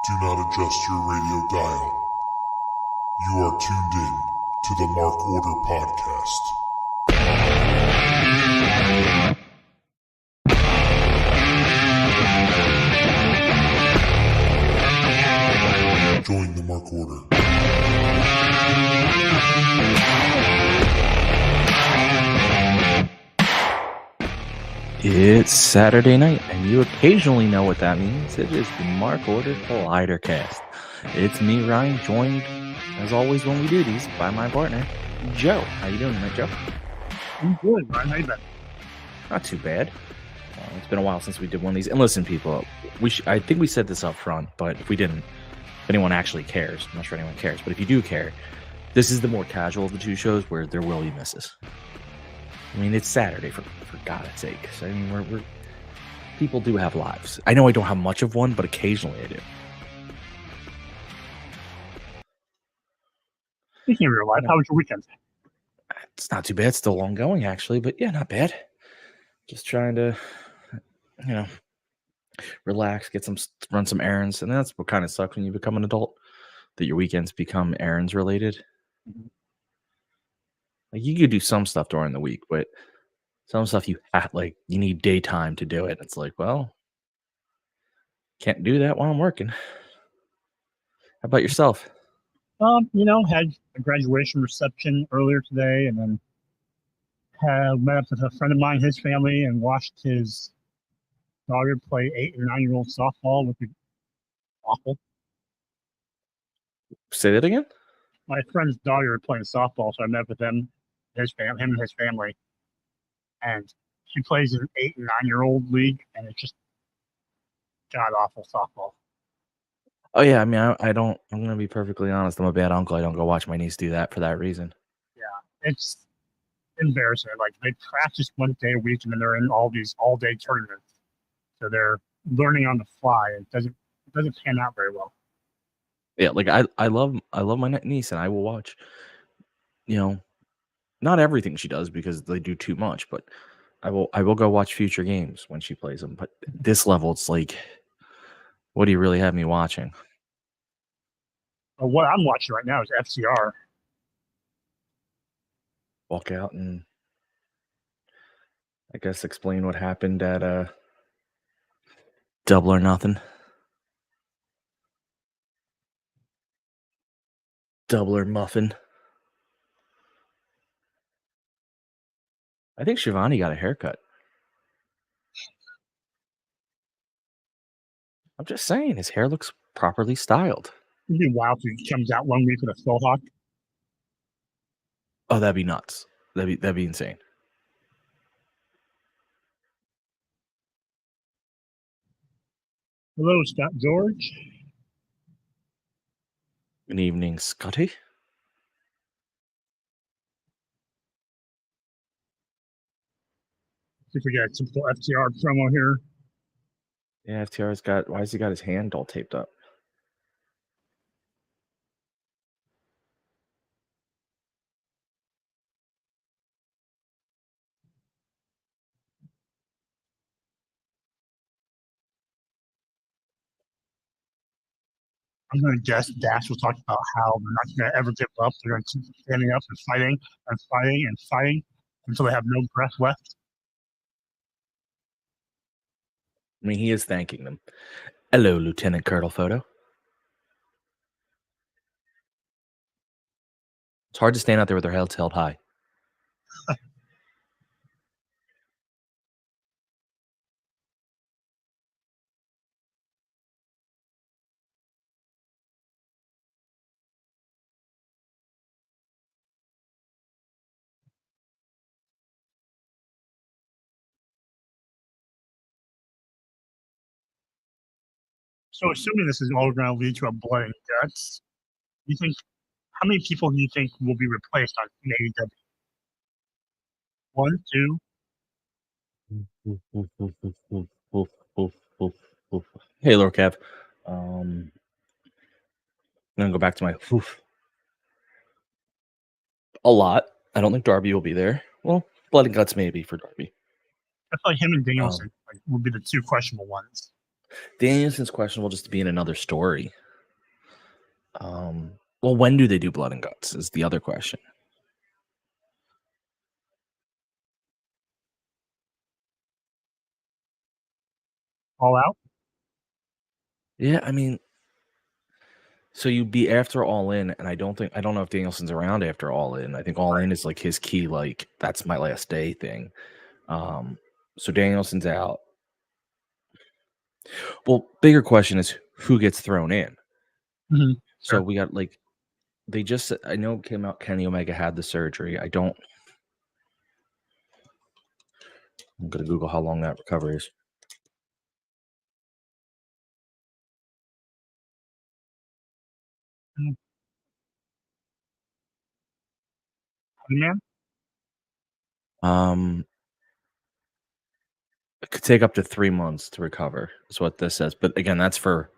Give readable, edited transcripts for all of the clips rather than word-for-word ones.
Do not adjust your radio dial. You are tuned in to the Mark Order Podcast. Join the Mark Order. It's Saturday night, and you occasionally know what that means. It is the Mark Order Collidercast. It's me, Ryan, joined, as always when we do these, by my partner, Joe. How you doing tonight, Joe? I'm good, Ryan. How you been? Not too bad. It's been a while since we did one of these. And listen, people, I think we said this up front, but if we didn't, if anyone actually cares, I'm not sure anyone cares, but if you do care, this is the more casual of the two shows where there will be misses. I mean, it's Saturday, for God's sake. So, I mean, we're people do have lives. I know I don't have much of one, but occasionally I do. Speaking of your life, how was your weekend? It's not too bad. It's still ongoing, actually, but yeah, not bad. Just trying to, relax, run some errands, and that's what kind of sucks when you become an adult, that your weekends become errands related. Mm-hmm. Like, you could do some stuff during the week, but some stuff you need daytime to do it. It's like, well, can't do that while I'm working. How about yourself? Had a graduation reception earlier today, and then met up with a friend of mine, his family, and watched his daughter play 8 and 9-year-old softball with the awful. Say that again? My friend's daughter playing softball, so I met with him and his family, and she plays in an 8 and 9-year-old league, and it's just god awful softball. Oh yeah, I mean, I don't. I'm gonna be perfectly honest. I'm a bad uncle. I don't go watch my niece do that for that reason. Yeah, it's embarrassing. Like, they practice 1 day a week, and then they're in all these all-day tournaments. So they're learning on the fly. It doesn't pan out very well. Yeah, like I love my niece, and I will watch. Not everything she does because they do too much, but I will go watch future games when she plays them. But this level, it's like, what do you really have me watching? What I'm watching right now is FCR. Walk out and, I guess, explain what happened at Double or Nothing. Double or Muffin. I think Shivani got a haircut. I'm just saying, his hair looks properly styled. It'd be wild if he comes out 1 week with a faux hawk. Oh, that'd be nuts. That'd be insane. Hello, Scott George. Good evening, Scotty. See if we get a typical FTR promo here. Yeah, FTR's why has he got his hand all taped up? I'm going to guess Dash will talk about how they're not going to ever give up. They're going to keep standing up and fighting and fighting and fighting until they have no breath left. I mean, he is thanking them. Hello, Lieutenant Colonel Photo. It's hard to stand out there with their heads held high. So, assuming this is all going to lead to a blood and guts, how many people do you think will be replaced on AEW? 1, 2. Hey, Lord Kev. I'm gonna go back to my a lot. I don't think Darby will be there. Well, blood and guts maybe for Darby. I feel like him and Danielson would be the two questionable ones. Danielson's questionable just to be in another story. Well, when do they do Blood and Guts is the other question. All Out. Yeah, I mean, so you'd be after All In, and I don't know if Danielson's around after All In. I think All In is like his key, like that's my last day thing. So Danielson's out. Well, bigger question is who gets thrown in. Mm-hmm. So we got like they just I know it came out Kenny Omega had the surgery. I'm gonna Google how long that recovery is. Man. It could take up to 3 months to recover, is what this says. But again, that's for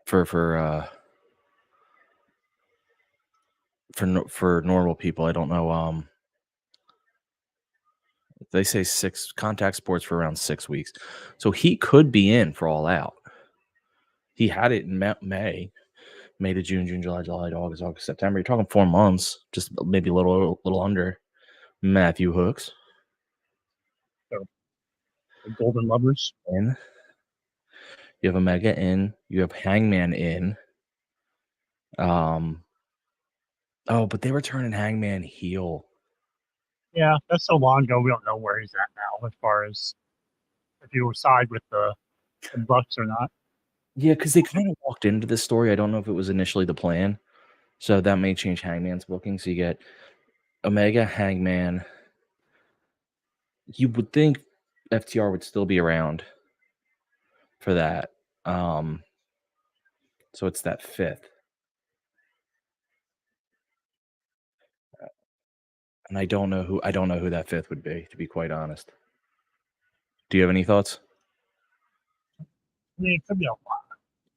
for normal people. I don't know. They say contact sports for around 6 weeks, so he could be in for All Out. He had it in May to June, July, August, September. You're talking 4 months, just maybe a little under. Matthew Hooks. So, the Golden Lovers. In. You have Omega in. You have Hangman in. Oh, but they were turning Hangman heel. Yeah, that's so long ago. We don't know where he's at now, as far as if he will side with the Bucks or not. Yeah, because they kind of walked into this story. I don't know if it was initially the plan, so that may change Hangman's booking. So you get Omega, Hangman. You would think FTR would still be around for that. So it's that 5th. And I don't know who that 5th would be, to be quite honest. Do you have any thoughts? I mean, it could be a lot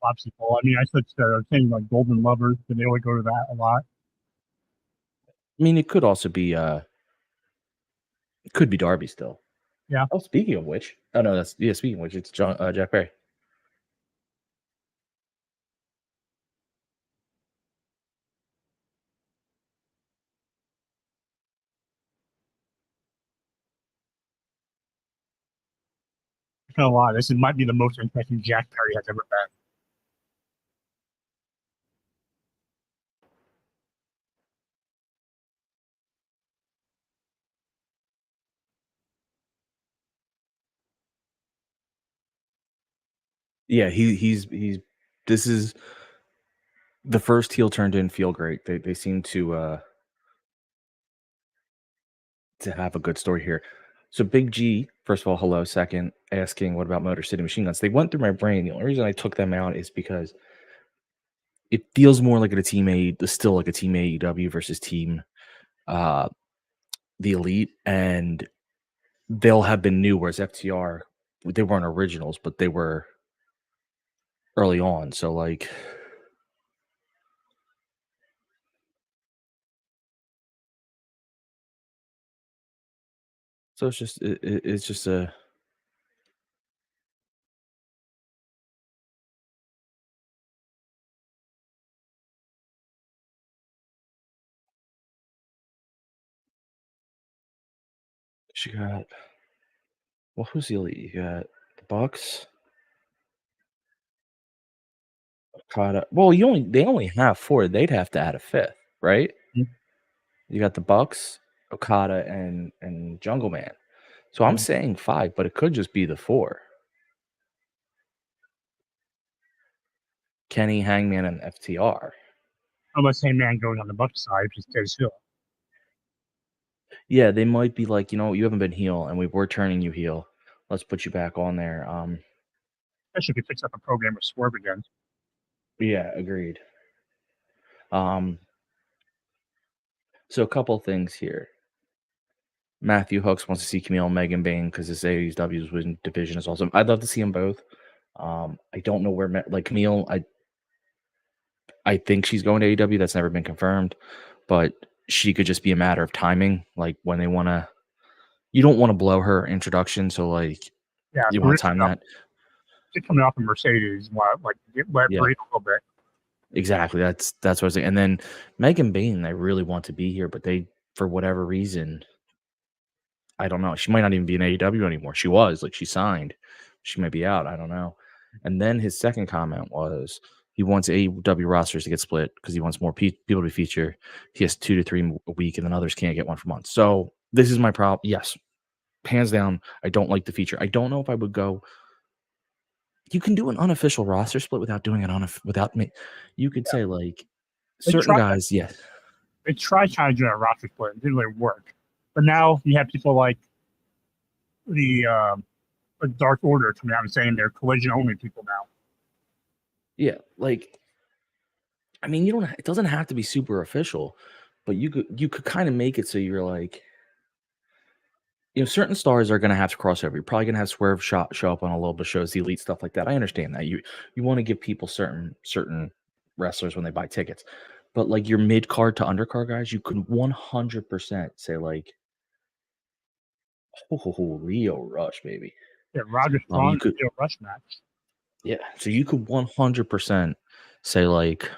of people. I mean, I said thing like Golden Lovers, but they would go to that a lot. I mean, it could also be it could be Darby still. Yeah. Oh, speaking of which, speaking of which, it's Jack Perry. It's a lot. This might be the most interesting Jack Perry has ever been. Yeah, he's this is the first heel turn didn't feel great. They seem to have a good story here. So Big G, first of all, hello. Second, asking what about Motor City Machine Guns? They went through my brain. The only reason I took them out is because it feels more like still like a team AEW versus team the Elite, and they'll have been new, whereas FTR, they weren't originals, but they were early on. So like so it's just a you got who's the Elite? You got the Bucks. Okada. Well, they only have 4. They'd have to add a 5th, right? Mm-hmm. You got the Bucks, Okada, and Jungle Man. So I'm saying 5, but it could just be the 4. Kenny, Hangman, and FTR. Unless Hangman goes on the Bucks side, just stays heel. Yeah, they might be like, you haven't been heel, and we're turning you heel. Let's put you back on there. Especially if he picks up a program with Swerve again. Yeah, agreed. So a couple things here. Matthew Hooks wants to see Camille and Megan Bain because his AEW's division is awesome. I'd love to see them both. I don't know where Camille. I think she's going to AEW. That's never been confirmed, but she could just be a matter of timing, like when they want to, you don't want to blow her introduction, so like Yeah, you want to time that. She's coming off a Mercedes, like let Yeah. breathe a little bit. Exactly. That's what I was saying. And then Megan Bain, I really want to be here, but they, for whatever reason, I don't know. She might not even be in AEW anymore. She was like she signed. She might be out. I don't know. And then his second comment was he wants AEW rosters to get split because he wants more people to feature. He has 2 to 3 a week, and then others can't get one for months. So this is my problem. Yes, hands down, I don't like the feature. I don't know if I would go. You can do an unofficial roster split without doing it without me. You could say like certain guys, yes. They tried trying to do a roster split. It didn't really work. But now you have people like the Dark Order coming out and saying they're collision only people now. Yeah, like I mean, it doesn't have to be super official, but you could kind of make it so you're like, certain stars are going to have to cross over. You're probably going to have Swerve show up on a little bit of shows, the elite stuff like that. I understand that you want to give people certain wrestlers when they buy tickets, but like your mid card to undercard guys, you could 100% say like, Leo Rush, baby. Yeah, Roger Strong, Leo Rush match. Yeah, so you could 100% say like,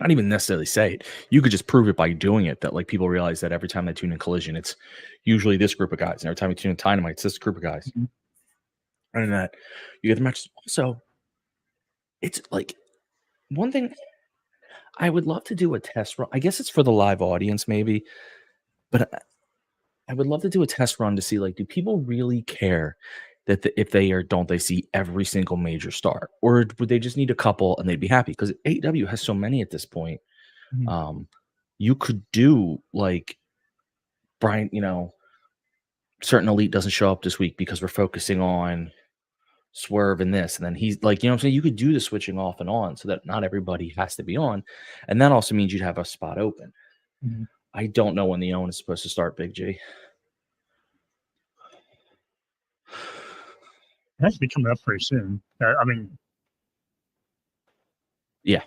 not even necessarily say it. You could just prove it by doing it. That like people realize that every time they tune in Collision, it's usually this group of guys, and every time you tune in Dynamite, it's this group of guys. Mm-hmm. And that you get the matches. Also, it's like one thing I would love to do a test run. I guess it's for the live audience, maybe, but I would love to do a test run to see like, do people really care that if they see every single major star, or would they just need a couple and they'd be happy? Because AEW has so many at this point. Mm-hmm. You could do like Brian, certain elite doesn't show up this week because we're focusing on Swerve and this, and then he's like, what I'm saying? You could do the switching off and on so that not everybody has to be on, and that also means you'd have a spot open. Mm-hmm. I don't know when the own is supposed to start, Big G. It has to be coming up pretty soon. I mean, yeah.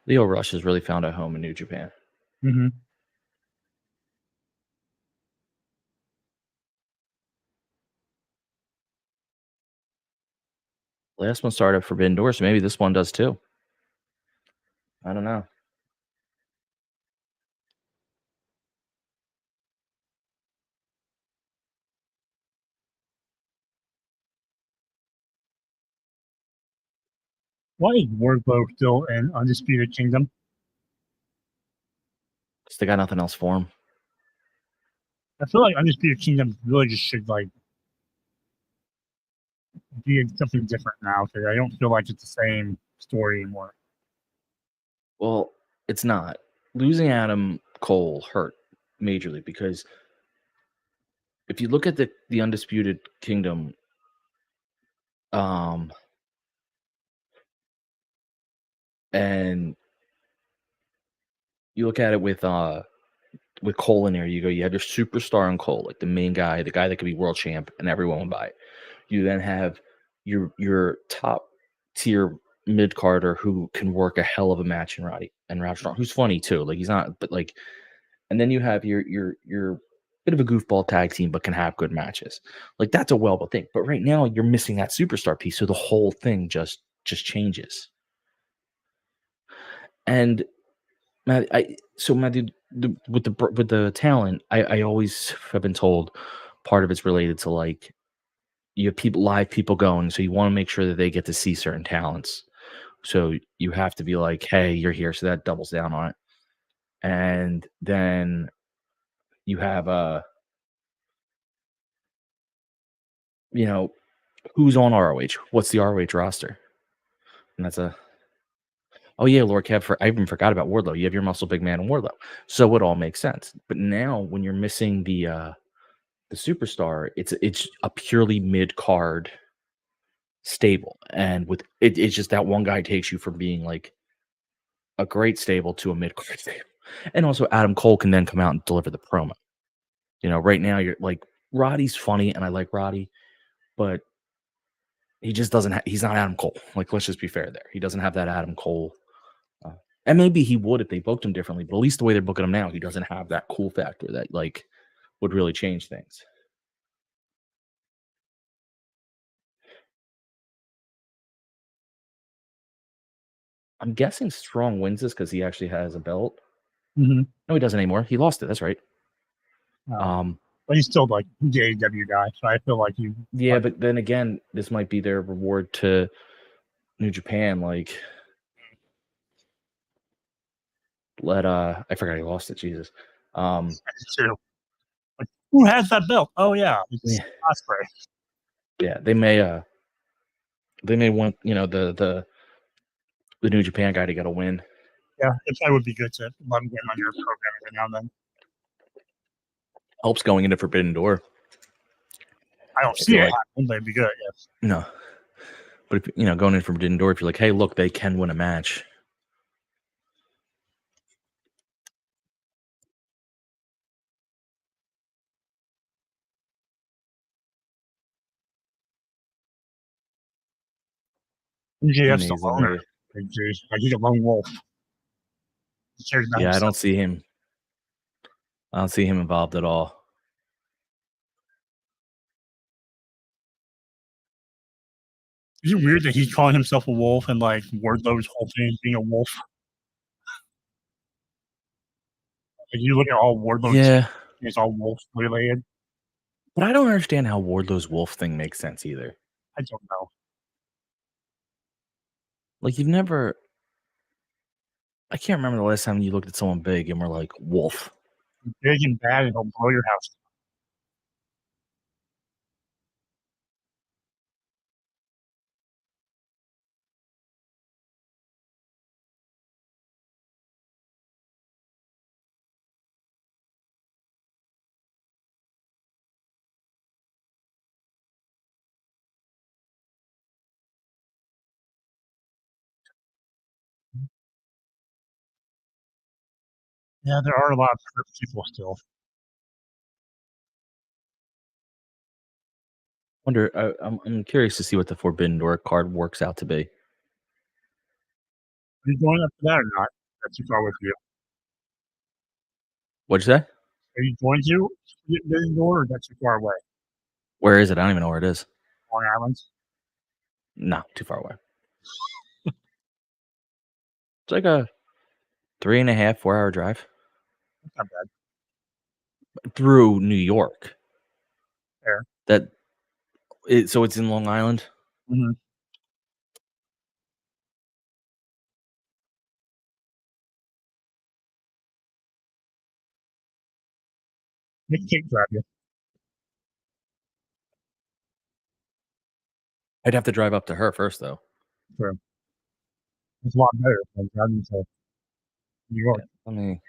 Leo Rush has really found a home in New Japan. Mm-hmm. Last one started at Forbidden Door, so maybe this one does too. I don't know. Why is Wardlow still in Undisputed Kingdom? Because they got nothing else for him. I feel like Undisputed Kingdom really just should like be something different now. Because I don't feel like it's the same story anymore. Well, it's not. Losing Adam Cole hurt majorly because if you look at the Undisputed Kingdom, and you look at it with Cole in there, you have your superstar in Cole, like the main guy, the guy that could be world champ, and everyone will buy it. You then have your top tier mid carder who can work a hell of a match in Roddy Strong, who's funny too. Like he's not, but like, and then you have your bit of a goofball tag team, but can have good matches. Like that's a well-built thing. But right now you're missing that superstar piece, so the whole thing just changes. And Matt, with the talent, I always have been told part of it's related to like you have live people going, so you want to make sure that they get to see certain talents. So you have to be like, hey, you're here, so that doubles down on it. And then you have who's on ROH? What's the ROH roster? And that's oh yeah, Lord Kev. I even forgot about Wardlow. You have your muscle big man and Wardlow, so it all makes sense. But now when you're missing the superstar, it's a purely mid card stable, and with it's just that one guy takes you from being like a great stable to a mid card stable, and also Adam Cole can then come out and deliver the promo. Right now you're like Roddy's funny, and I like Roddy, but he just doesn't. He's not Adam Cole. Like, let's just be fair there. He doesn't have that Adam Cole. And maybe he would if they booked him differently, but at least the way they're booking him now, he doesn't have that cool factor that like would really change things. I'm guessing Strong wins this because he actually has a belt. Mm-hmm. No, he doesn't anymore. He lost it. That's right. But he's still like the AEW guy, so I feel like you. Yeah, but then again, this might be their reward to New Japan. Like, I forgot he lost it. Jesus. Too. Like, who has that belt? Oh yeah, it's Ospreay. Yeah, they may want the New Japan guy to get a win. Yeah, it probably would be good to let him get on your program every now and then. Helps going into Forbidden Door. I don't see it happening, but it'd be good. Yes. No, but if going in Forbidden Door, if you're like, hey, look, they can win a match. MJF's the loner. Like he's a lone wolf. Yeah, I don't see him. I don't see him involved at all. Is it weird that he's calling himself a wolf and like Wardlow's whole thing is being a wolf? Like you look at all Wardlow's, it's all wolf related. But I don't understand how Wardlow's wolf thing makes sense either. I don't know. Like you've never. I can't remember the last time you looked at someone big and were like, wolf. Big and bad, and he'll blow your house down. Yeah, there are a lot of hurt people still. I'm curious to see what the Forbidden Door card works out to be. Are you going up to that or not? That's too far with you. What'd you say? Are you going to Forbidden Door or that's too far away? Where is it? I don't even know where it is. Long Island? No, too far away. It's like a 3.5, 4-hour drive. That's not bad. Through New York. Fair. So it's in Long Island? Mm-hmm. Nick can't drive you. I'd have to drive up to her first, though. Sure. It's a lot better than driving to New York. Yeah, let me.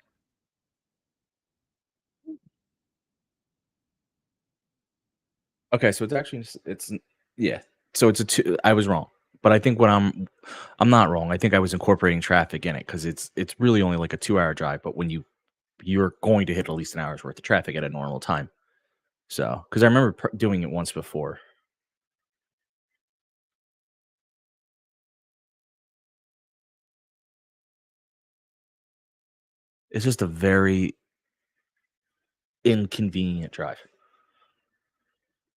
Okay, so it's actually So it's a 2. I was wrong, but I think I'm not wrong. I think I was incorporating traffic in it because it's really only like a 2-hour drive. But when you're going to hit at least an hour's worth of traffic at a normal time. So because I remember doing it once before. It's just a very inconvenient drive.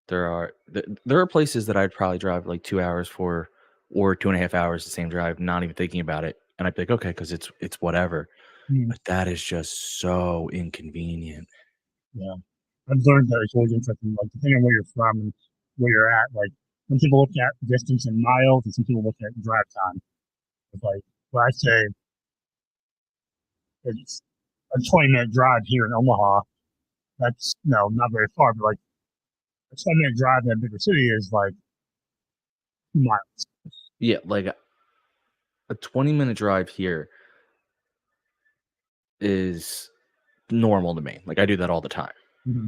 There are places that I'd probably drive like 2 hours for, or 2.5 hours the same drive, not even thinking about it, and I'd be like, okay, because it's whatever. But that is just so inconvenient. Yeah, I've learned that it's always interesting. Like depending on where you're from and where you're at, like some people look at distance in miles, and some people look at drive time. It's like, well, I say it's a 20-minute drive here in Omaha. That's not very far, but like a 20-minute drive in a bigger city is like miles. Yeah, like a 20-minute drive here is normal to me. Like I do that all the time. Mm-hmm.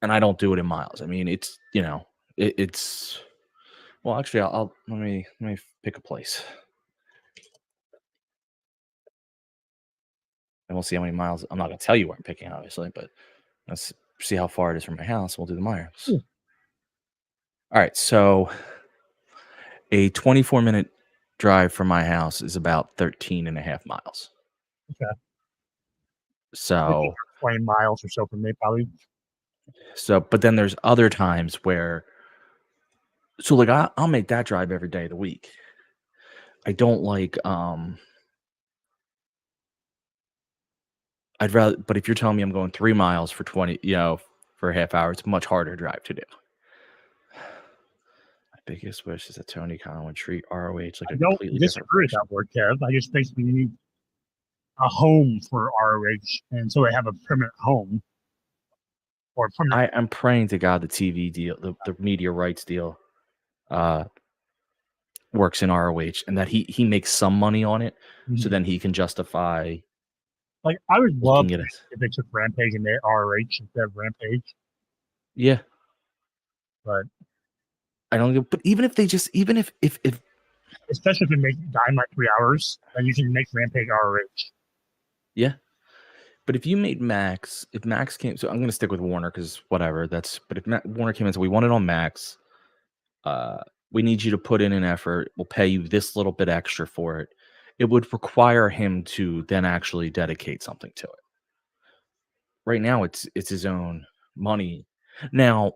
And I don't do it in miles. I mean, it's it's. Well, actually, let me pick a place, and we'll see how many miles. I'm not gonna tell you where I'm picking, obviously, but see how far it is from my house. We'll do the miles. Hmm. All right, so a 24-minute drive from my house is about 13 and a half miles. Okay. So 20 miles or so from me, probably. but then there's other times where, so like I'll make that drive every day of the week. I don't like, I'd rather, but if you're telling me I'm going 3 miles for 20, for a half hour, it's a much harder drive to do. My biggest wish is that Tony Khan would treat ROH like I a don't completely different disagree with person. that word, Kev. I just think we need a home for ROH, and so they have a permanent home. Or permanent. I'm praying to God the TV deal, the media rights deal, works in ROH, and that he makes some money on it, so then he can justify. Like, I would love Looking if at it. they took Rampage and made ROH instead of Rampage, Yeah, but I don't. But even if they just, even if especially if they make Dynamite 3 hours, then you can make Rampage ROH. yeah. But if you made Max, if Max came, so I'm going to stick with Warner because whatever. But if Warner came in and said, we want it on Max, we need you to put in an effort. We'll pay you this little bit extra for it. It would require him to then actually dedicate something to it. Right now, it's his own money. Now,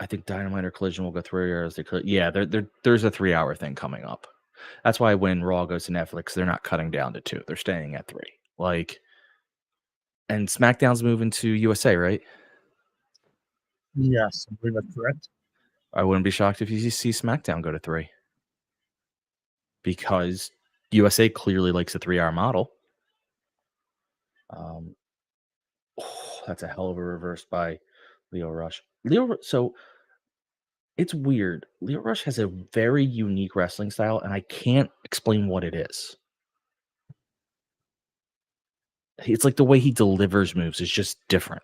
I think Dynamite or Collision will go 3 hours. They could, yeah. There's a 3-hour thing coming up. That's why when Raw goes to Netflix, they're not cutting down to 2. They're staying at 3. Like, and SmackDown's moving to USA, right? Yes, I believe that's correct. I wouldn't be shocked if you see SmackDown go to 3. Because USA clearly likes a 3-hour model. That's a hell of a reverse by Leo Rush. So it's weird. Leo Rush has a very unique wrestling style, and I can't explain what it is. It's like the way he delivers moves is just different.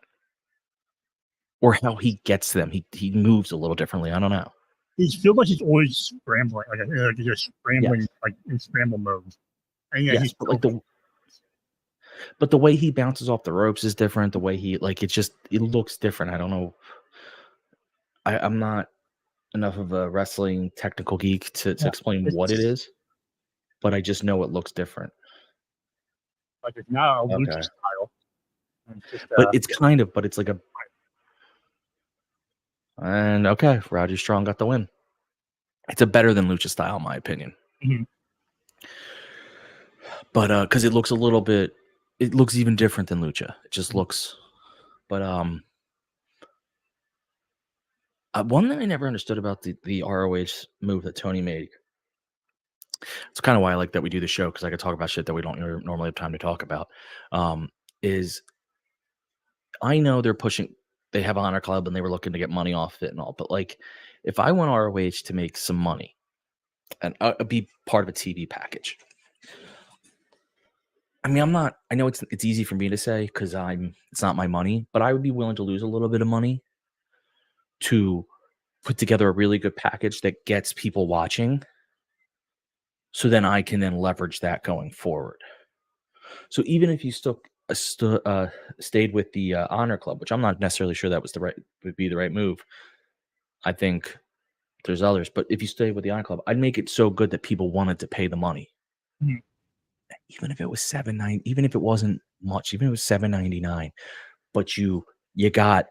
Or how he gets them. He moves a little differently. I don't know. He feels like he's always scrambling, like just scrambling, Yes. like in scramble mode. And Yes, he's but the way he bounces off the ropes is different. The way he it looks different. I don't know. I'm not enough of a wrestling technical geek to explain what it is, but I just know it looks different. Like it's not a lucha Okay. style. It's just, but it's like a. And okay, Roddy Strong got the win. It's a better than lucha style, in my opinion. Mhm. But because it looks a little bit, it looks even different than lucha. It just looks. But one thing I never understood about the ROH move that Tony made. It's kind of why I like that we do the show, because I could talk about shit that we don't normally have time to talk about. Is I know they're pushing. They have Honor Club and they were looking to get money off it and all. But like, if I want ROH to make some money and be part of a TV package, I mean, I know it's easy for me to say because it's not my money, but I would be willing to lose a little bit of money to put together a really good package that gets people watching. So then I can then leverage that going forward. So even if you stayed with the Honor Club, which I'm not necessarily sure that would be the right move. I think there's others, but if you stay with the Honor Club, I'd make it so good that people wanted to pay the money. Mhm. Even if it was $7.99, even if it wasn't much, even if it was $7.99, but you got,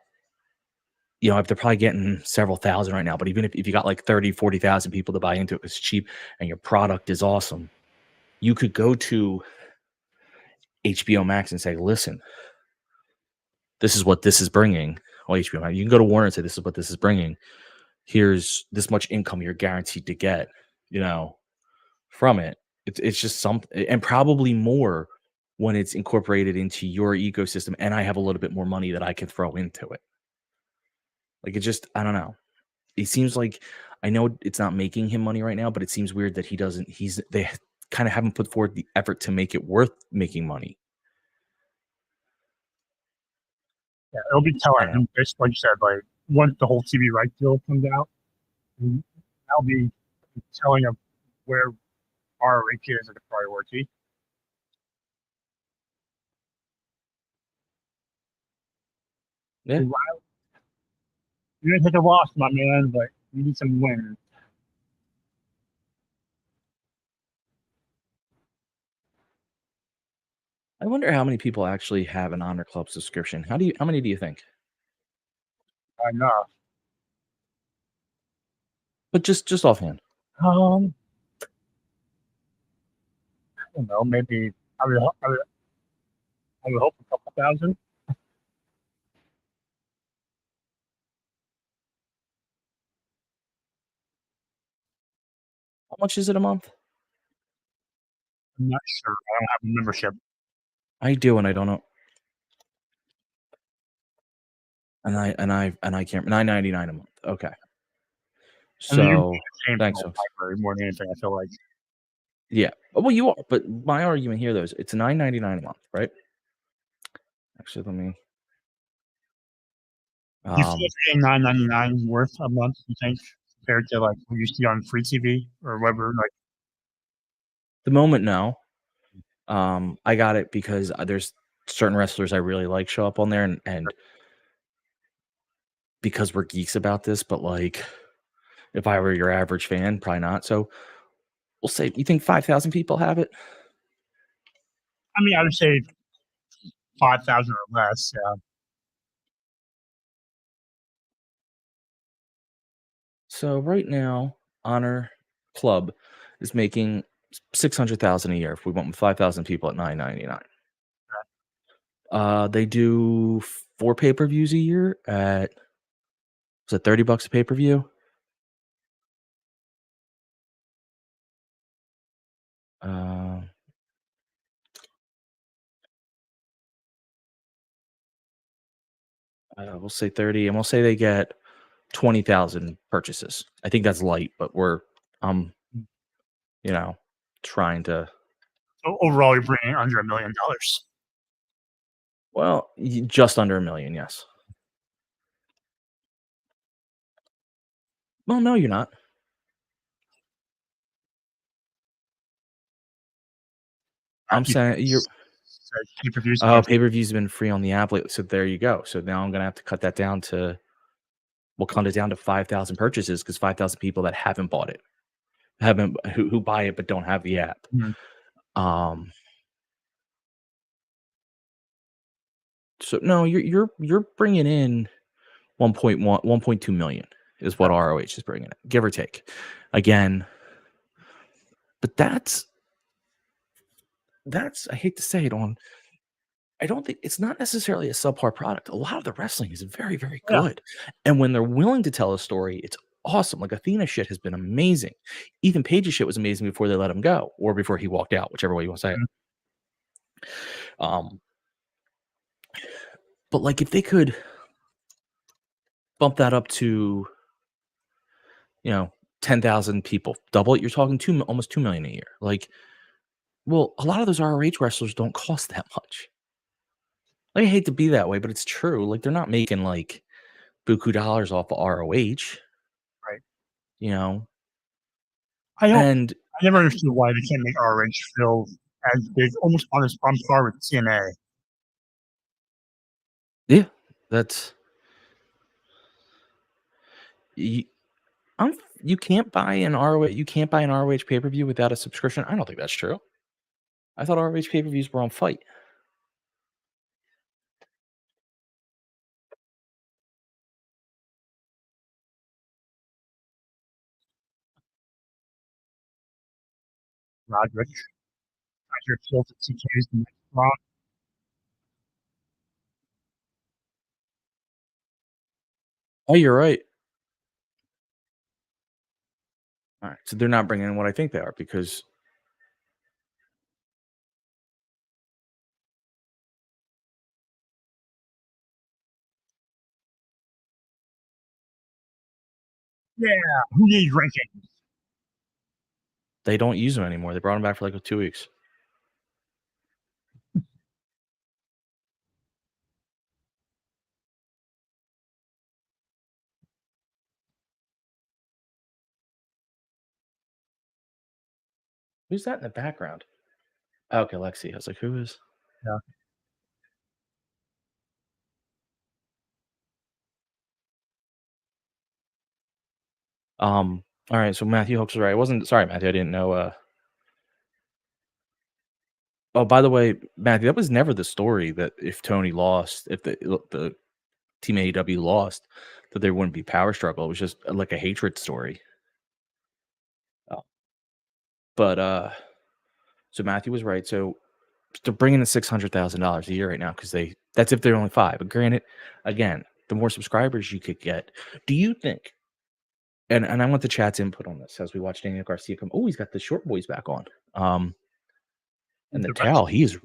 if they're probably getting several thousand right now, but even if you got like 30, 40,000 people to buy into it, it's cheap and your product is awesome. You could go to HBO Max and say, listen, this is what this is bringing. Well, HBO Max, you can go to Warner and say, this is what this is bringing. Here's this much income you're guaranteed to get, from it. It's just something, and probably more when it's incorporated into your ecosystem and I have a little bit more money that I can throw into it. Like, it just, I don't know. It seems like, I know it's not making him money right now, but it seems weird that they kind of haven't put forward the effort to make it worth making money. Yeah, it'll be telling. Just like you said, like once the whole TV rights deal comes out, that'll be telling of where ROH is as a priority. Yeah. You're gonna take a loss, my man, but you need some wins. I wonder how many people actually have an Honor Club subscription. How many do you think? I know. But just offhand. Um, I don't know. Maybe I would hope a couple thousand. How much is it a month? I'm not sure. I don't have a membership. I do, and I don't know. And I can't. $9.99 a month. Okay. I mean, you're paying So the same for thanks, the folks. library more than anything. I feel like. Yeah. Well, you are, but my argument here though is it's $9.99 a month, right? Actually, let me. You feel paying $9.99 worth a month? You think compared to like what you see on free TV or whatever? Like, The moment, no. I got it because there's certain wrestlers I really like show up on there, and because we're geeks about this. But like, if I were your average fan, probably not. So we'll say, you think 5,000 people have it? I mean, I would say 5,000 or less. Yeah. So right now, Honor Club is making 600,000 a year if we went with 5,000 people at 9.99. They do 4 pay-per-views a year at, was it $30 a pay-per-view? Uh, we'll say 30, and we'll say they get 20,000 purchases. I think that's light, but we're you know, trying to, So overall, you're bringing under $1 million. well, just under 1,000,000, yes. Well, no, you're not. I'm saying you're. Pay-per-views Oh, canceled. pay-per-view's been free on the app lately, so there you go. So now I'm gonna have to cut that down to, we'll cut it down to 5,000 purchases because 5,000 people that haven't bought it, haven't who buy it but don't have the app. Mhm. Um. So no, you're bringing in 1.1, 1.2 million is what ROH is bringing in, give or take. Again, but that's I hate to say it on. I don't think it's not necessarily a subpar product. A lot of the wrestling is very, very Yeah. good. And when they're willing to tell a story, it's awesome. Like Athena shit has been amazing. Ethan Page's shit was amazing before they let him go or before he walked out, whichever way you want to say Mhm. it. But like if they could bump that up to, 10,000 people, double it, you're talking almost 2 million a year. Like, well, a lot of those ROH wrestlers don't cost that much. Like, I hate to be that way, but it's true. Like, they're not making like buku dollars off of ROH, Right. you know. I don't. And I never understood why they can't make RH feel as big, almost on this on par with TNA. yeah, that's you, you can't buy an ROH. You can't buy an ROH pay per view without a subscription. I don't think that's true. I thought ROH pay per views were on Fight. Roderick, Roderick feels that TK is the next Raw. Oh, you're right. All right, so they're not bringing in what I think they are because Yeah. Who needs ranking? they don't use them anymore. They brought them back for like 2 weeks. Who's that in the background? Okay, Lexi. I was like, who is? Yeah. All right, so Matthew Hooks was right. I wasn't sorry, Matthew. I didn't know. Oh, by the way, Matthew, that was never the story that if Tony lost, if the team AEW lost, that there wouldn't be power struggle. It was just like a hatred story. Oh, but so Matthew was right. So they're bringing in $600,000 a year right now because that's if they're only 5. But granted, again, the more subscribers you could get, do you think? And I want the chat's input on this as we watch Daniel Garcia come. Oh, he's got the short boys back on. And the towel, he's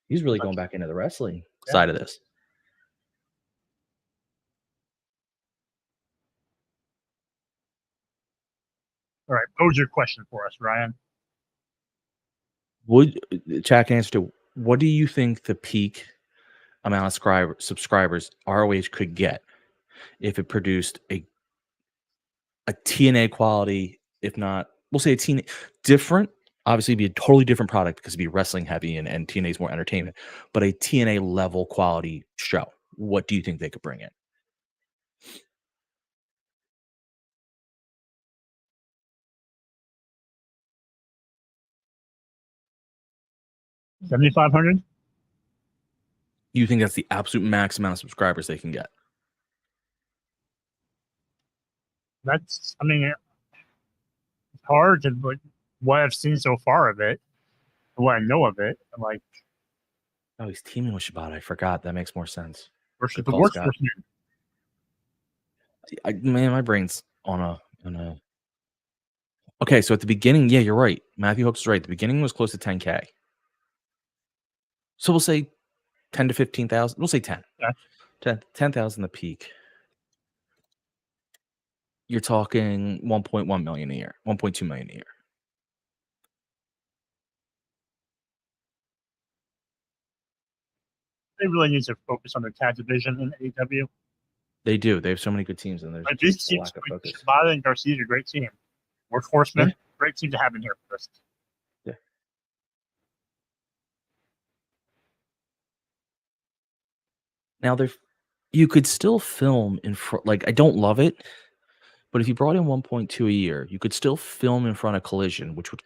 really going back into the wrestling side of this. All right, pose your question for us, Ryan. Would chat can answer to what do you think the peak amount of subscribers ROH could get if it produced a TNA quality, if not, we'll say a TNA different. Obviously, it'd be a totally different product because it'd be wrestling heavy and TNA is more entertainment, but a TNA level quality show. What do you think they could bring in? $7,500. You think that's the absolute max amount of subscribers they can get? That's, I mean, it's hard to, but what I've seen so far of it, what I know of it, like, oh, he's teaming with Shibata. I forgot. That makes more sense. versus the workforce. Man, my brain's on a. Okay, so at the beginning, yeah, you're right. Matthew Hooks is right. The beginning was close to 10K. So we'll say 10 to 15,000. We'll say 10. Yeah. 10,000 the peak. You're talking 1.1 million a year, 1.2 million a year. They really need to focus on the tag division in AEW. They do. They have so many good teams, and there's these teams, Shibata and Garcia is a great team. Workhorsemen, great team to have in here for us. Yeah. Now you could still film in front. Like I don't love it, but if you brought in 1.2 a year, you could still film in front of Collision, which would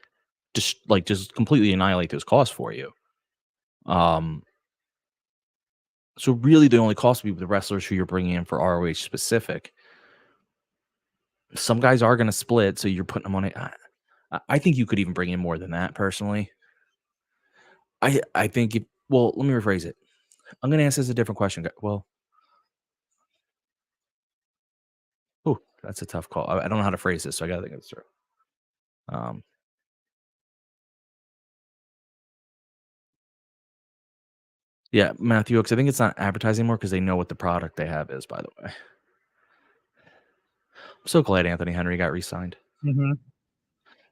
just completely annihilate those costs for you. So really, the only cost would be the wrestlers who you're bringing in for ROH specific. Some guys are going to split, so you're putting them on it. I think you could even bring in more than that, personally. I think well, let me rephrase it. I'm going to ask this a different question. Well, that's a tough call. I don't know how to phrase this, so I got to think of this through. Yeah, Matthew Oaks. I think it's not advertising more because they know what the product they have is. By the way, I'm so glad Anthony Henry got re-signed. Mm-hmm.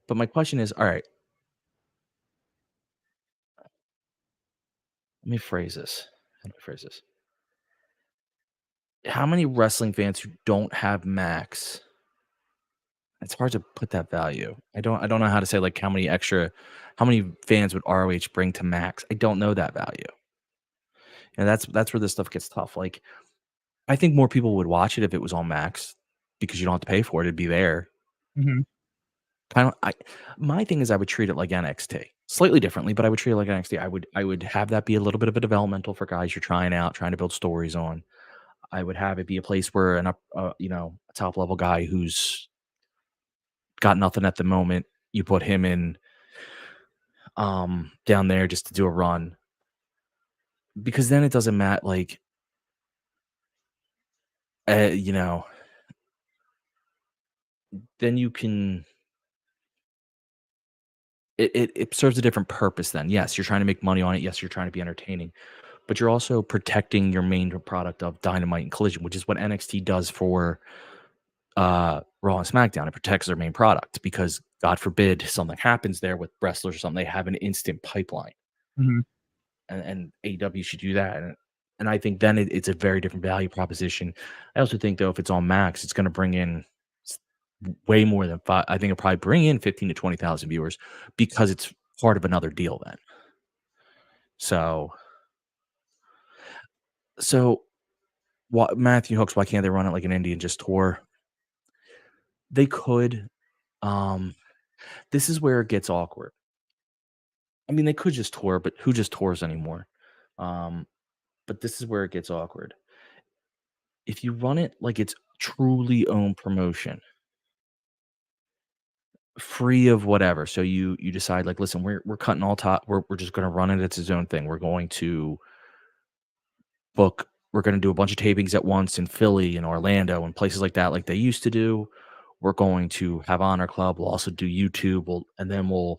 But my question is, all right. Let me phrase this. How many wrestling fans who don't have Max? It's hard to put that value. I don't know how to say like how many fans would ROH bring to Max? I don't know that value. And that's where this stuff gets tough. Like I think more people would watch it if it was on Max because you don't have to pay for it. It'd be there. Mm-hmm. My thing is I would treat it like NXT. Slightly differently, but I would treat it like NXT. I would have that be a little bit of a developmental for guys you're trying to build stories on. I would have it be a place where a top level guy who's got nothing at the moment, you put him in down there just to do a run. Because then it doesn't matter, like then you can it serves a different purpose then. Yes, you're trying to make money on it. Yes, you're trying to be entertaining. But you're also protecting your main product of Dynamite and Collision, which is what NXT does for Raw and SmackDown. It protects their main product because, God forbid, something happens there with wrestlers or something. They have an instant pipeline, and AEW should do that. And I think then it's a very different value proposition. I also think though, if it's on Max, it's going to bring in way more than 5. I think it'll probably bring in 15 to 20,000 viewers because it's part of another deal then. So, what Matthew Hooks? Why can't they run it like an indie and just tour? They could. This is where it gets awkward. I mean, they could just tour, but who just tours anymore? Um, but this is where it gets awkward. If you run it like it's truly own promotion, free of whatever. So you decide like, listen, we're cutting all top. We're just going to run it. It's its own thing. We're going to book. We're going to do a bunch of tapings at once in Philly and Orlando and places like that, like they used to do. We're going to have Honor Club. We'll also do YouTube. And then we'll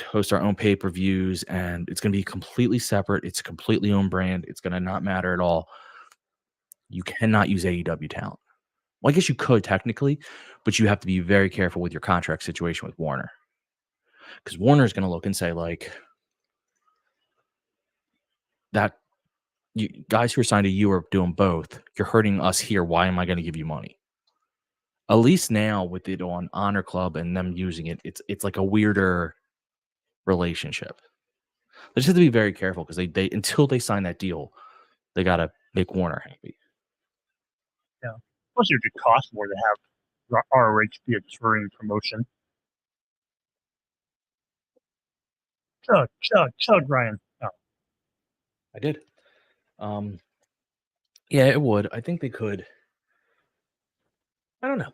host our own pay per views, and it's going to be completely separate. It's a completely own brand. It's going to not matter at all. You cannot use AEW talent. Well, I guess you could technically, but you have to be very careful with your contract situation with Warner, because Warner is going to look and say like that. You guys who are signed to you are doing both. You're hurting us here. Why am I going to give you money? At least now with it on Honor Club and them using it, it's like a weirder relationship. They just have to be very careful because they until they sign that deal, they got to make Warner happy. Yeah. Plus, it could cost more to have ROH be a touring promotion. Chug, Ryan. Oh. I did. Yeah, it would. I think they could. I don't know.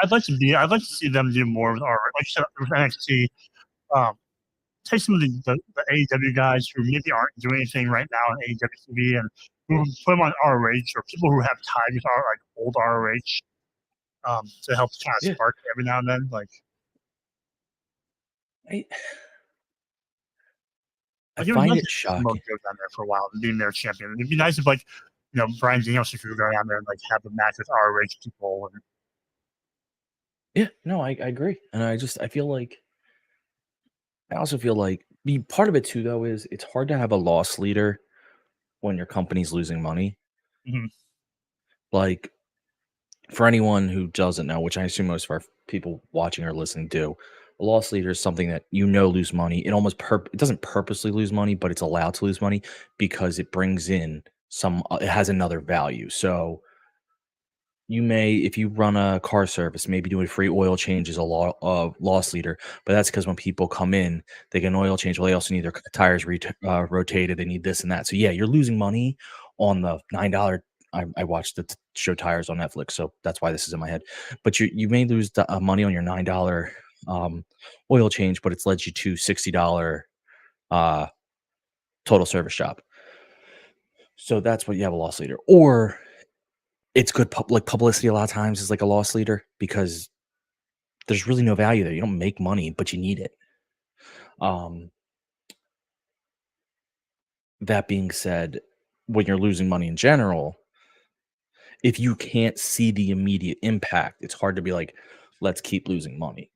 I'd like to see them do more with ROH. Like you said, with NXT, take some of the AEW guys who maybe aren't doing anything right now on AEW TV and put them on ROH, or people who have ties with like old ROH, to help kind of spark every now and then. Like, I find it shocking. Go down there for a while and being their champion. It'd be nice if, like, Brian Danielson could go down there and like have a match with ROH people. And yeah, no, I agree, and I also feel like part of it too though is it's hard to have a loss leader when your company's losing money. mm-hmm. Like for anyone who doesn't know, which I assume most of our people watching or listening do, a loss leader is something that lose money. It almost it doesn't purposely lose money, but it's allowed to lose money because it brings in it has another value. So you may, if you run a car service, maybe doing free oil change is a loss leader, but that's because when people come in, they get an oil change. Well, they also need their tires rotated. They need this and that. So yeah, you're losing money on the $9. I watched the show Tires on Netflix, so that's why this is in my head. But you may lose the, money on your $9 oil change, but it's led you to $60 total service shop. So that's what you have a loss leader, or it's good publicity a lot of times is like a loss leader because there's really no value there. You don't make money, but you need it. That being said, when you're losing money in general, if you can't see the immediate impact, it's hard to be like, let's keep losing money.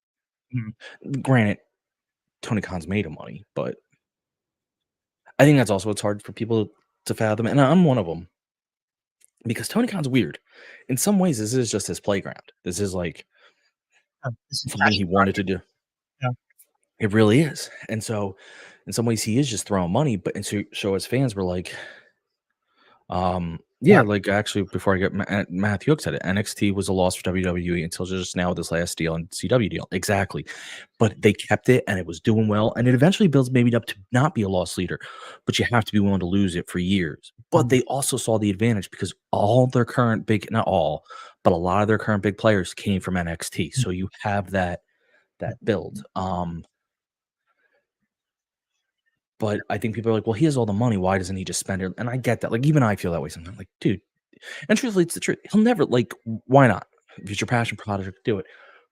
Mm-hmm. Granted, Tony Khan's made of money, but I think that's also what's hard for people to fathom. And I'm one of them. Because Tony Khan's weird. In some ways, this is just his playground. This is like something he wanted to do. Yeah. It really is. And so in some ways he is just throwing money, but and so as fans were like, like actually before I get Matthew Hook said it, NXT was a loss for WWE until just now this last deal and CW deal. Exactly. But they kept it and it was doing well. And it eventually builds maybe up to not be a loss leader, but you have to be willing to lose it for years. But they also saw the advantage because all their current not all, but a lot of their current big players came from NXT. So you have that build. But I think people are like, well, he has all the money. Why doesn't he just spend it? And I get that. Like, even I feel that way sometimes. Like, dude, and truthfully, it's the truth. He'll never, like, why not? If it's your passion project, do it.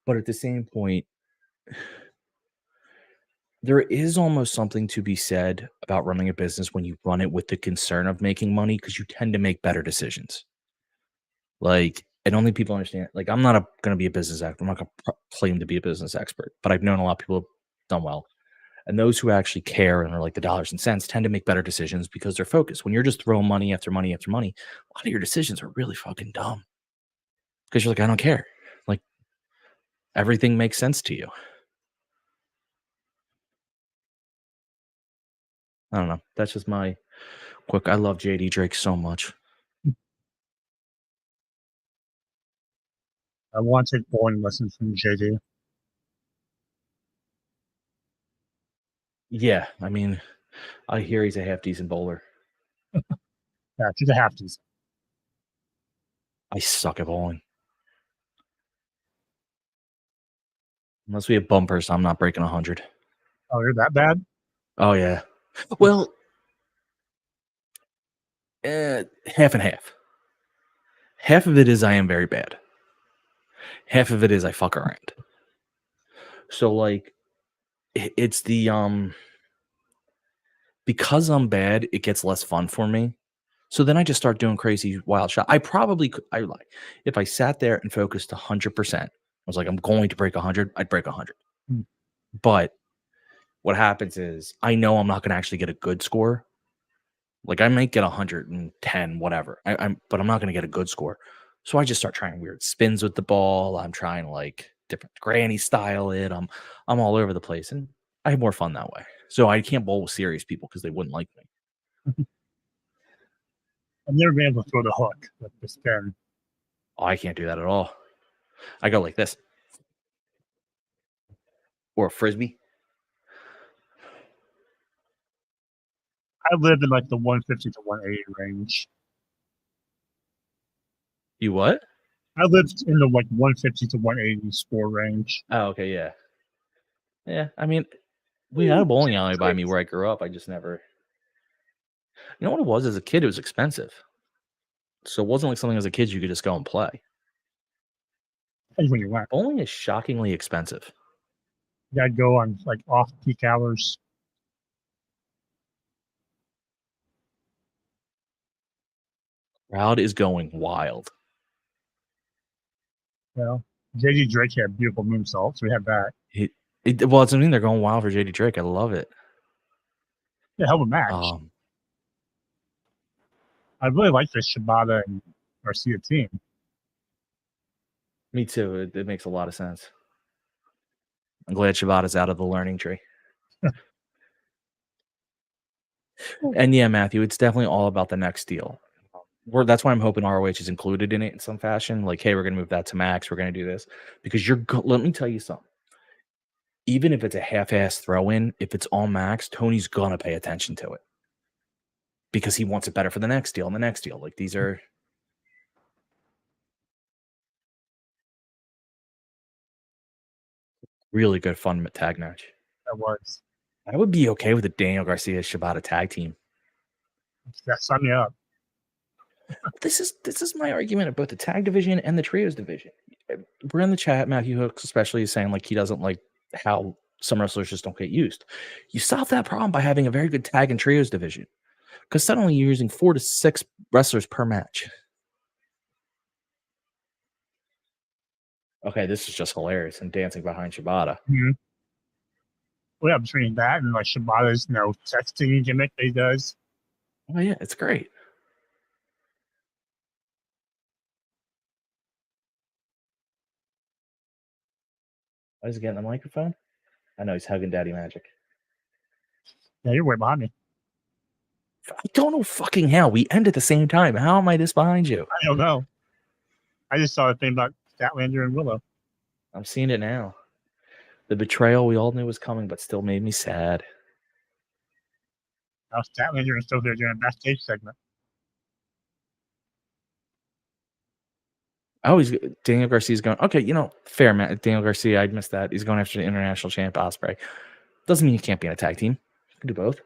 But at the same point, there is almost something to be said about running a business when you run it with the concern of making money because you tend to make better decisions. Like, I don't think people understand. Like, I'm not going to be a business expert. I'm not going to claim to be a business expert, but I've known a lot of people who have done well. And those who actually care and are like the dollars and cents tend to make better decisions because they're focused. When you're just throwing money after money after money, a lot of your decisions are really fucking dumb. Because you're like, I don't care. Like, everything makes sense to you. I don't know. That's just my quick. I love JD Drake so much. I want to take bowling lessons from JD. Yeah, I mean, I hear he's a half decent bowler. Yeah, she's a half decent. I suck at bowling. Unless we have bumpers, I'm not breaking 100. Oh, you're that bad? Oh yeah. Well, half and half. Half of it is I am very bad. Half of it is I fuck around. So like, it's the because I'm bad, it gets less fun for me. So then I just start doing crazy wild shot. I probably could. I like if I sat there and focused 100%. I was like, I'm going to break 100. I'd break 100. Hmm. But what happens is I know I'm not going to actually get a good score. Like I might get 110, whatever. But I'm not going to get a good score. So I just start trying weird spins with the ball. I'm trying like different granny style it. I'm all over the place, and I have more fun that way. So I can't bowl with serious people because they wouldn't like me. I've never been able to throw the hook with the spin. Oh, I can't do that at all. I go like this. Or a frisbee. I lived in like the 150 to 180 range. You what? I lived in the like 150 to 180 score range. Oh, okay, yeah. Yeah, I mean, we had a bowling alley by me where I grew up. I just never. You know what it was? As a kid, it was expensive. So it wasn't like something as a kid you could just go and play. Depends when you went. Bowling is shockingly expensive. You gotta go on like off peak hours. Crowd is going wild. You know, JD Drake had beautiful moonsault, so we had that. Well, it's something they're going wild for JD Drake. I love it. Yeah, hell of a match. I really like this Shibata and Garcia team. Me too. It makes a lot of sense. I'm glad Shibata's out of the learning tree. And yeah, Matthew, it's definitely all about the next deal. That's why I'm hoping ROH is included in it in some fashion. Like, hey, we're going to move that to Max. We're going to do this because let me tell you something. Even if it's a half-ass throw-in, if it's all Max, Tony's gonna pay attention to it because he wants it better for the next deal and the next deal. Like these are really good fun tag match. That was. I would be okay with a Daniel Garcia Shibata tag team. That sign me up. This is my argument of both the tag division and the trios division. We're in the chat. Matthew Hooks especially is saying like he doesn't like how some wrestlers just don't get used. You solve that problem by having a very good tag and trios division because suddenly you're using 4 to 6 wrestlers per match. Okay, this is just hilarious and dancing behind Shibata. Mm-hmm. Well, yeah, between that and like Shibata's texting gimmick that he does. Oh yeah, it's great. Why is he getting the microphone? I know he's hugging Daddy Magic. Yeah, you're way behind me. I don't know fucking how. We end at the same time. How am I this behind you? I don't know. I just saw a thing about Statlander and Willow. I'm seeing it now. The betrayal we all knew was coming, but still made me sad. Now Statlander is still there doing a backstage segment. Oh, Daniel Garcia's going. Okay, fair, Matt. Daniel Garcia, I'd missed that. He's going after the international champ Ospreay. Doesn't mean you can't be in a tag team. You can do both.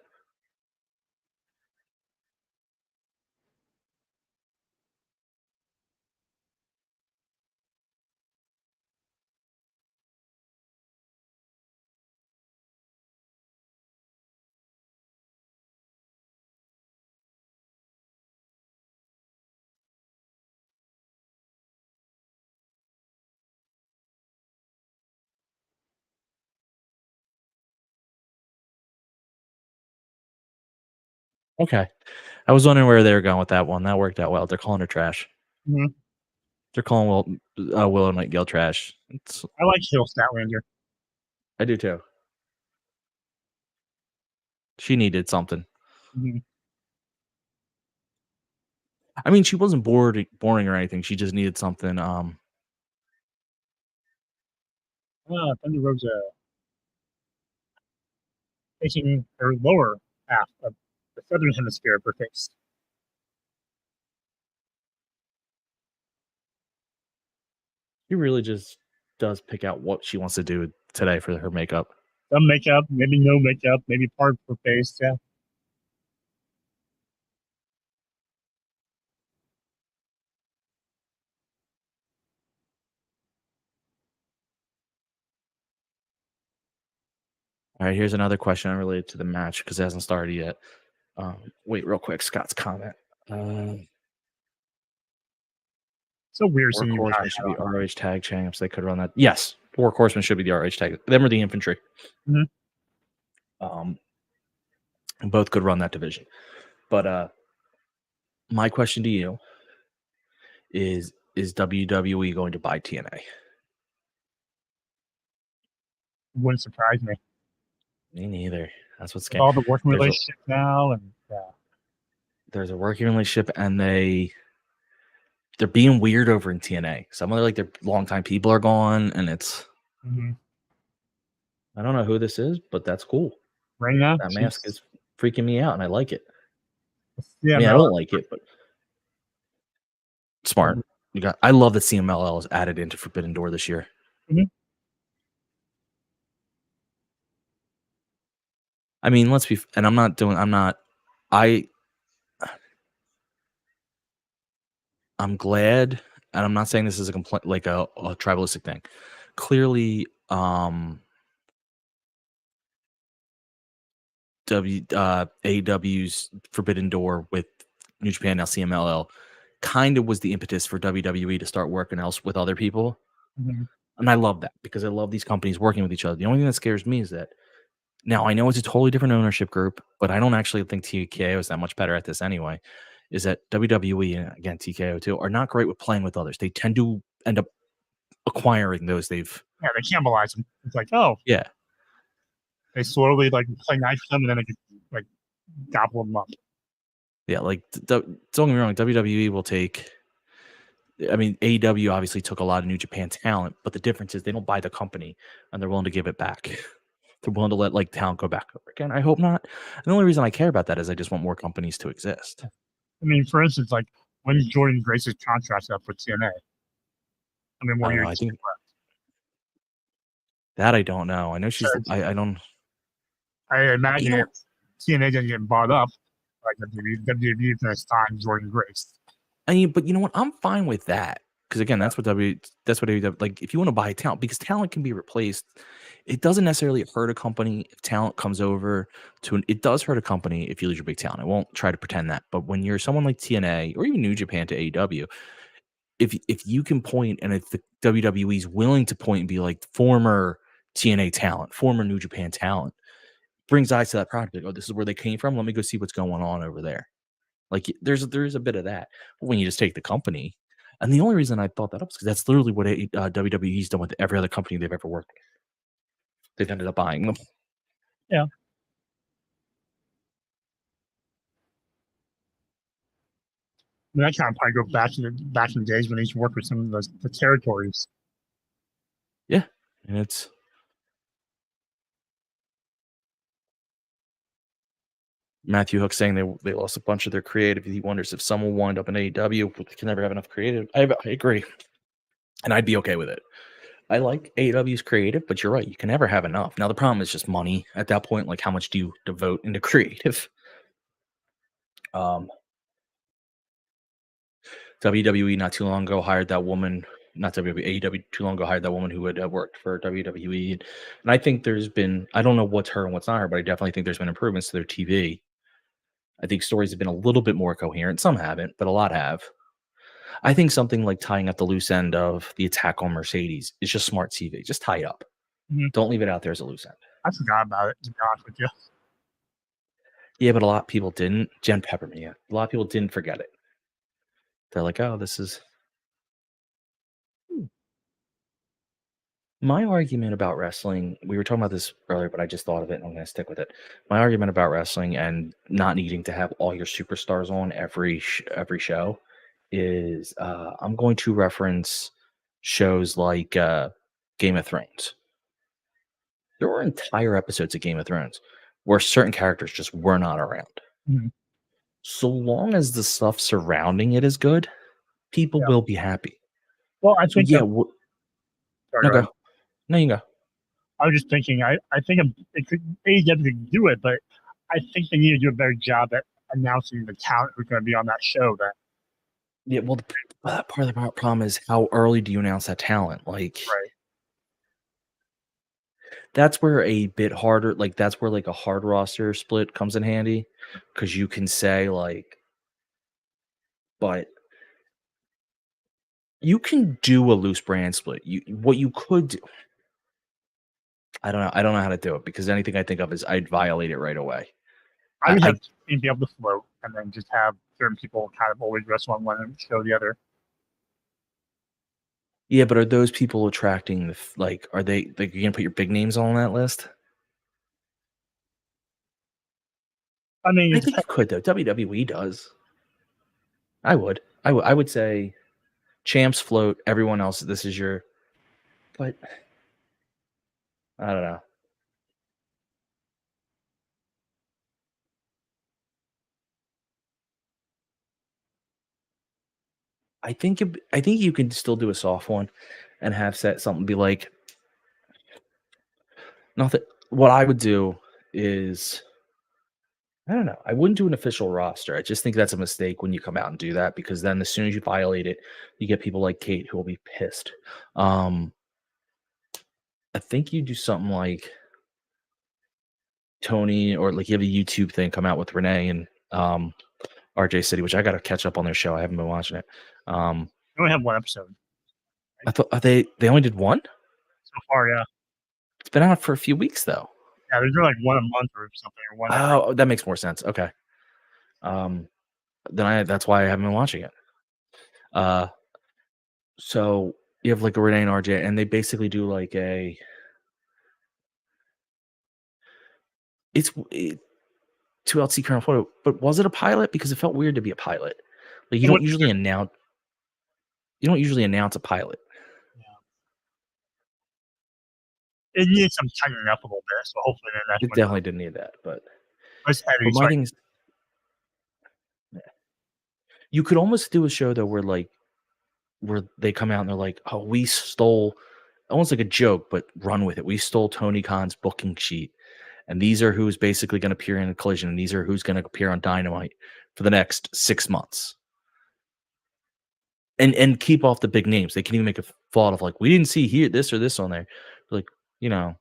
Okay. I was wondering where they were going with that one. That worked out well. They're calling her trash. Mm-hmm. They're calling Willow Nightingale trash. I like heel Statlander. I do too. She needed something. Mm-hmm. I mean, she wasn't boring or anything. She just needed something Thunder Rosa facing her lower half of the southern hemisphere of her face. She really just does pick out what she wants to do today for her makeup. Some makeup, maybe no makeup, maybe part of her face. Yeah. All right, here's another question unrelated to the match because it hasn't started yet. Wait, real quick, Scott's comment. So weird seeing you Workhorsemen should be ROH tag champs. They could run that. Yes, Workhorsemen should be the ROH tag. Them or the infantry. Mm-hmm. Both could run that division. But my question to you is WWE going to buy TNA? Wouldn't surprise me. Me neither. That's what's scary. All the working relationship now, and there's a working relationship, and they're being weird over in TNA. Some of their longtime people are gone, and it's I don't know who this is, but that's cool. Right now, that mask is freaking me out, and I like it. Yeah, I mean, I don't like it, but smart. I love that CMLL is added into Forbidden Door this year. Mm-hmm. I mean, and I'm glad, and I'm not saying this is a complaint, like a tribalistic thing. Clearly, AEW's Forbidden Door with New Japan, now CMLL, kind of was the impetus for WWE to start working else with other people. Mm-hmm. And I love that because I love these companies working with each other. The only thing that scares me is that now I know it's a totally different ownership group, but I don't actually think TKO is that much better at this anyway. Is that WWE and again TKO too are not great with playing with others. They tend to end up acquiring those they cannibalize them. It's like, oh yeah, they slowly play nice with them and then they just gobble them up. Yeah, don't get me wrong, WWE will take. I mean, AEW obviously took a lot of New Japan talent, but the difference is they don't buy the company and they're willing to give it back. They're willing to let talent go back over again. I hope not. And the only reason I care about that is I just want more companies to exist. I mean, for instance, when's Jordan Grace's contract up with TNA? I mean, I think that I don't know. I know she's. I don't. I imagine if TNA doesn't get bought up, WWE is going to sign Jordan Grace. I mean, but you know what? I'm fine with that because again, that's what WWE like. If you want to buy talent, because talent can be replaced, it doesn't necessarily hurt a company if talent comes over to it does hurt a company if you lose your big talent. I won't try to pretend that, but when you're someone like TNA or even New Japan to AEW, if you can point and if the WWE is willing to point and be like former TNA talent, former New Japan talent, brings eyes to that product. Like, oh, this is where they came from. Let me go see what's going on over there. Like there's a bit of that. But when you just take the company, and the only reason I thought that up is because that's literally what WWE's done with every other company they've ever worked with. They've ended up buying them. Yeah. I mean, that kind of probably goes back in the days when they used to work with some of the territories. Yeah, and it's. Matthew Hook saying they lost a bunch of their creative. He wonders if someone will wind up in AEW, but they can never have enough creative. I agree. And I'd be okay with it. I like AEW's creative, but you're right. You can never have enough. Now, the problem is just money at that point. Like, how much do you devote into creative? WWE not too long ago hired that woman, not WWE, AEW too long ago hired that woman who had worked for WWE. And I think there's been, I don't know what's her and what's not her, but I definitely think there's been improvements to their TV. I think stories have been a little bit more coherent. Some haven't, but a lot have. I think something like tying up the loose end of the attack on Mercedes is just smart TV. Just tie it up. Mm-hmm. Don't leave it out there as a loose end. I forgot about it, to be honest with you. Yeah, but a lot of people didn't. Jen Pepperman, yeah. A lot of people didn't forget it. They're like, oh, this is... My argument about wrestling, we were talking about this earlier, but I just thought of it and I'm going to stick with it. My argument about wrestling and not needing to have all your superstars on every show is I'm going to reference shows like Game of Thrones. There were entire episodes of Game of Thrones where certain characters just were not around. Mhm. So long as the stuff surrounding it is good, people Yeah. will be happy. Well, I So think yeah, sorry, no go ahead. go. No, you go. I was just thinking. I think it could AEW could do it, but I think they need to do a better job at announcing the talent who's going to be on that show. That Yeah, well, part of the problem is how early do you announce that talent? Like, right. that's where a bit harder, like, that's where like a hard roster split comes in handy because you can say, like, but you can do a loose brand split. What you could do, I don't know. I don't know how to do it because anything I think of is I'd violate it right away. I would I have teams be able to float, and then just have certain people kind of always wrestle on one and show the other. Yeah, but are those people attracting like, are they like, you're gonna put your big names on that list? I mean, I it think you depends. could though. WWE does. I would. I would say champs float. Everyone else, this is your. But I don't know. I think you can still do a soft one, and have set something be like nothing. What I would do is I don't know. I wouldn't do an official roster. I just think that's a mistake when you come out and do that because then as soon as you violate it, you get people like Kate who will be pissed. I think you do something like Tony or like you have a YouTube thing come out with Renee and RJ City, which I got to catch up on their show. I haven't been watching it. We only have one episode I thought they only did one. so far. Yeah, It's been out for a few weeks though. yeah. They're doing like one a month or something, or one every. Oh, that makes more sense. Okay. Um, that's why I haven't been watching it. So you have like a Renee and RJ, and they basically do like it's 2LC current photo, but was it a pilot? Because it felt weird to be a pilot. Like you don't usually announce a pilot. It needs some tightening up a little bit, so hopefully then that's It when definitely didn't need that, but it's heavy. my thing is, you could almost do a show though where they come out and they're like, "Oh, we stole," almost like a joke, but run with it. We stole Tony Khan's booking sheet, and these are who's basically going to appear in a Collision, and these are who's going to appear on Dynamite for the next 6 months. And keep off the big names. They can even make a thought of like, we didn't see here this or this on there. Like, you know,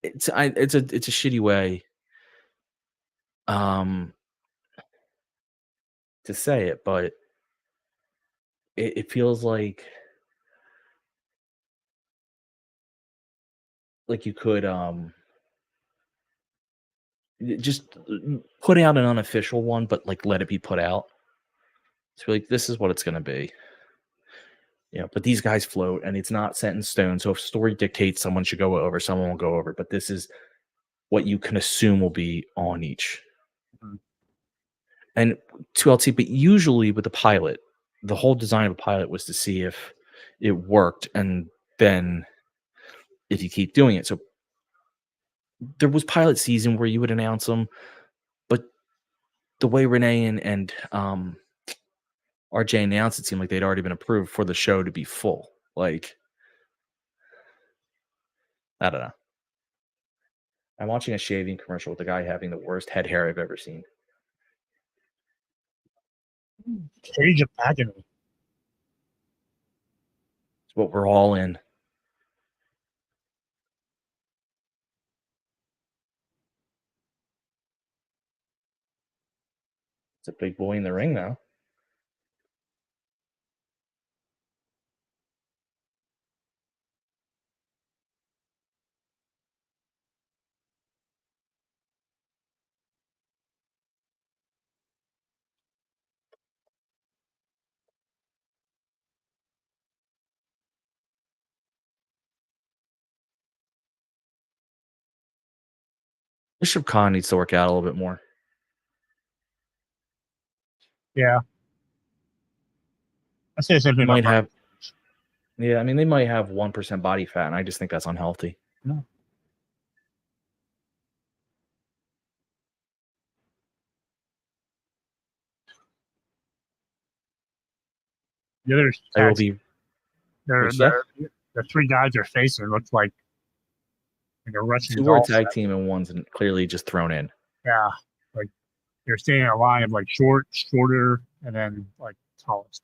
it's a shitty way to say it, but it feels like you could just put out an unofficial one, but like let it be put out. So like this is what it's gonna be. But these guys float and it's not set in stone. So if story dictates someone should go over, someone will go over. But this is what you can assume will be on each. Mhm. And 2LT, but usually with the pilot, the whole design of a pilot was to see if it worked and then if you keep doing it. So there was pilot season where you would announce them, but the way Renee and RJ announced, it seemed like they'd already been approved for the show to be full. Like, I don't know. I'm watching a shaving commercial with the guy having the worst head hair I've ever seen. Cage of Agony. It's what we're all in. It's a big boy in the ring now. Bishop Khan needs to work out a little bit more. Yeah. I say the same thing about Yeah, I mean, they might have 1% body fat, and I just think that's unhealthy. No. The other They will be. the three guys they're facing looks like a Russian Two were a doll tag set. team and one's clearly just thrown in. Yeah, like they're staying in a line of like shorter, and then like tallest.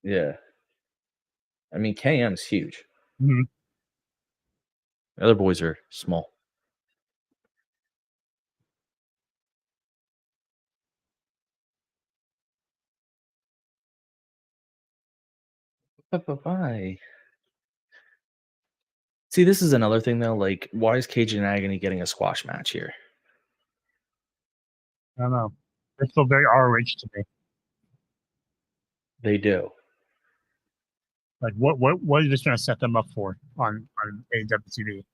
Yeah. I mean, KM's huge. Mm-hmm. The other boys are small. Bye. See, this is another thing though. Like, why is Cage and Agony getting a squash match here? I don't know. It's still very ROH to me. They do. Like what is this going to set them up for on AEW TV?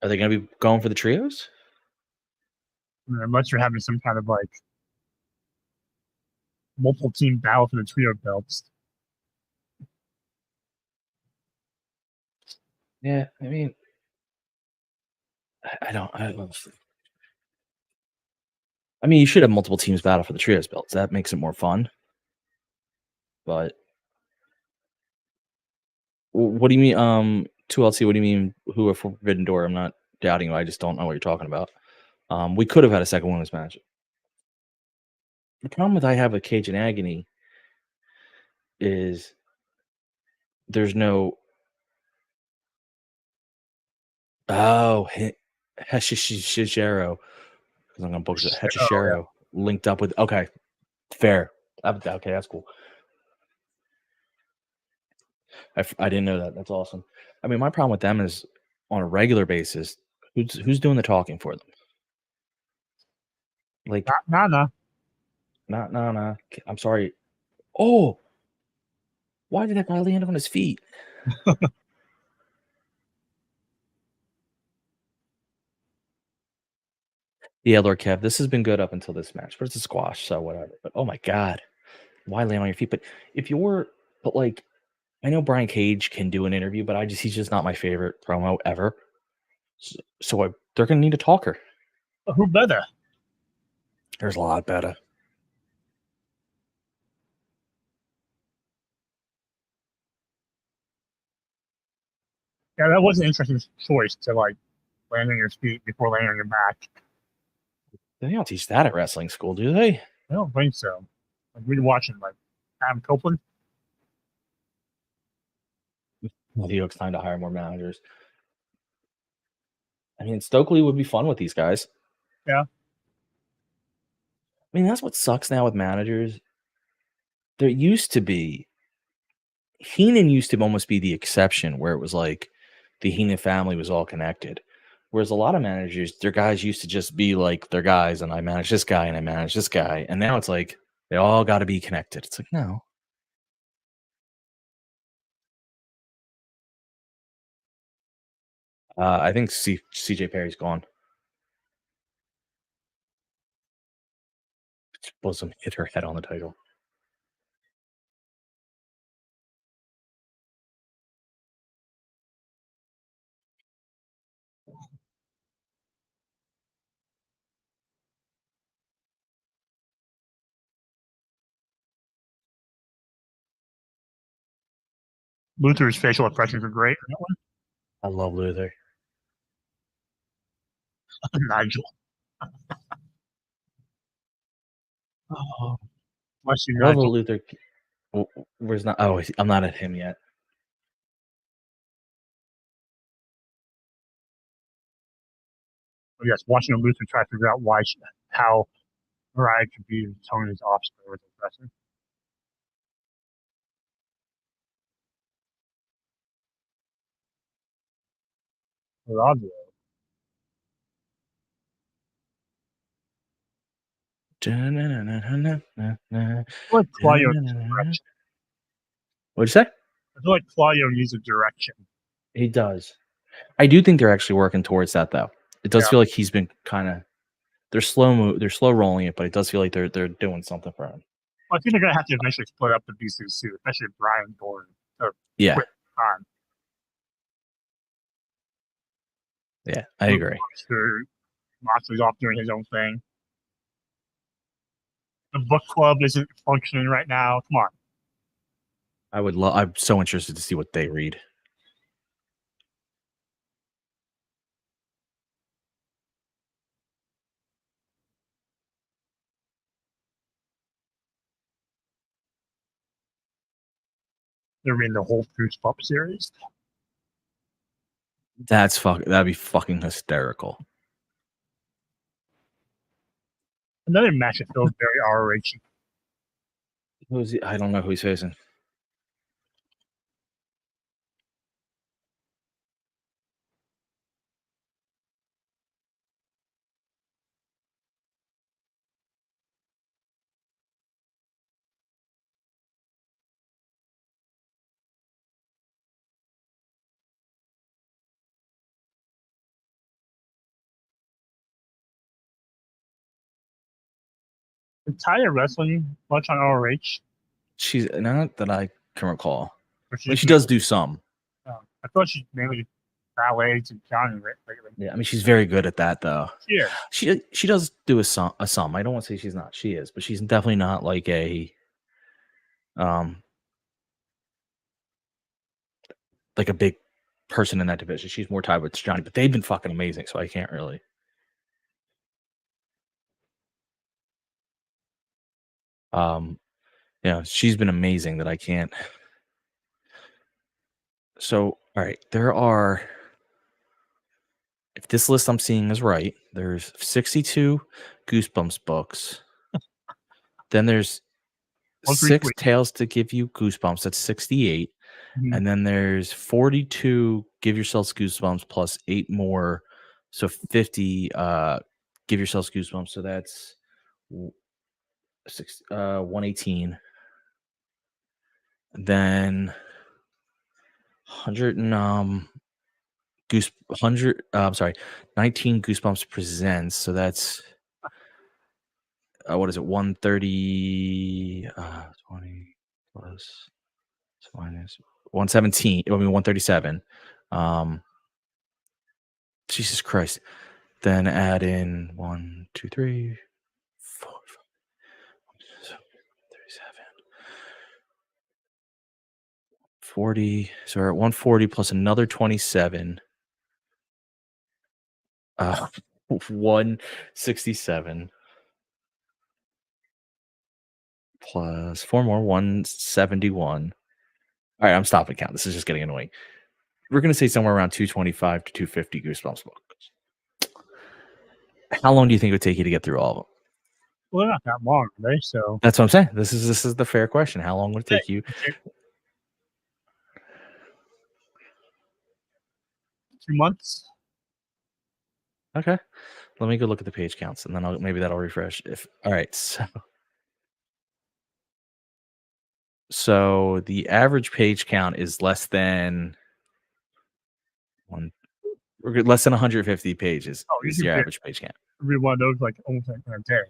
Are they going to be going for the trios? I mean, unless you're having some kind of like multiple team battle for the trio belts. Yeah, I mean, I don't. I mean, you should have multiple teams battle for the trios belts. That makes it more fun. But what do you mean? 2LC. What do you mean? Who are Forbidden Door? I'm not doubting you. I just don't know what you're talking about. We could have had a second women's match. The problem with I have with Cage and Agony is there's no. Oh, Hechishero. Because I'm gonna book it. Hechishero linked up with. Okay, fair. Okay, that's cool. I didn't know that. That's awesome. I mean, my problem with them is on a regular basis, who's doing the talking for them? Like, Nah. I'm sorry. Oh, why did that guy land on his feet? Yeah, Lord Kev, this has been good up until this match, but it's a squash, so whatever. But oh my god, why land on your feet? But like, I know Brian Cage can do an interview, but he's just not my favorite promo ever. So they're gonna need a talker. Who better? There's a lot better. Yeah, that was an interesting choice to like land on your feet before landing on your back. They don't teach that at wrestling school, do they? I don't think so. Like we're watching like Adam Copeland. Well, the Oaks time to hire more managers. I mean, Stokely would be fun with these guys. Yeah. I mean, that's what sucks now with managers. There used to be Heenan used to almost be the exception where it was like the Heenan family was all connected. Whereas a lot of managers, their guys used to just be like their guys, and I manage this guy and I manage this guy. And now it's like they all got to be connected. It's like, no. I think CJ Perry's gone. Bosom hit her head on the title. Luther's facial expressions are great in that one. I love Luther. Nigel. Oh, Bless you, I love Nigel. Luther. Where's not? Oh, I'm not at him yet. But yes, watching Luther try to figure out how Mariah could be Tony's offspring was impressive. Robbie. Like Claudio needs a direction. What'd you say? I feel like Claudio needs a direction. He does. I do think they're actually working towards that, though. It does feel like he's been kind of. They're slow rolling it, but it does feel like they're doing something for him. Well, I think they're gonna have to eventually split up the BCC, especially if Brian Gordon. Yeah. Quit on. Yeah, I agree. Moxley's off doing his own thing. The book club isn't functioning right now. Come on. I'm so interested to see what they read. They're reading the whole Goosebumps series. That'd be fucking hysterical. Another match that feels very ROH. Who's he? I don't know who he's facing. Entire wrestling much on ROH. She's not that I can recall. But She does do some. I thought she mainly ballets and Johnny lately. Yeah, I mean she's very good at that though. Yeah. She does do a some. I don't want to say she's not. She is, but she's definitely not like a big person in that division. She's more tied with Johnny, but they've been fucking amazing, so I can't really. Yeah, she's been amazing that I can't. So, all right, there are. If this list I'm seeing is right, there's 62 Goosebumps books. Then there's 6 Tales to Give You Goosebumps. That's 68. Mhm. And then there's 42 Give Yourselves Goosebumps plus 8 more. So 50 Give Yourselves Goosebumps. So that's 118. And then 100 and 19 Goosebumps Presents. So that's what is it? 130 20 plus minus 117. I mean 137. Jesus Christ. Then add in 1, 2, 3, 4, 5, 6, 37, 40. So we're at 140 plus another 27. 167 plus 4 more, 171. All right, I'm stopping count. This is just getting annoying. We're going to say somewhere around 225 to 250 Goosebumps books. How long do you think it would take you to get through all of them? Well, they're not that long, are they? So that's what I'm saying. This is the fair question. How long would it take you? 2 months. Okay. Let me go look at the page counts, and then maybe that'll refresh. All right, so the average page count is less than 150 pages. Is your average page count? Read one of those like almost in a day.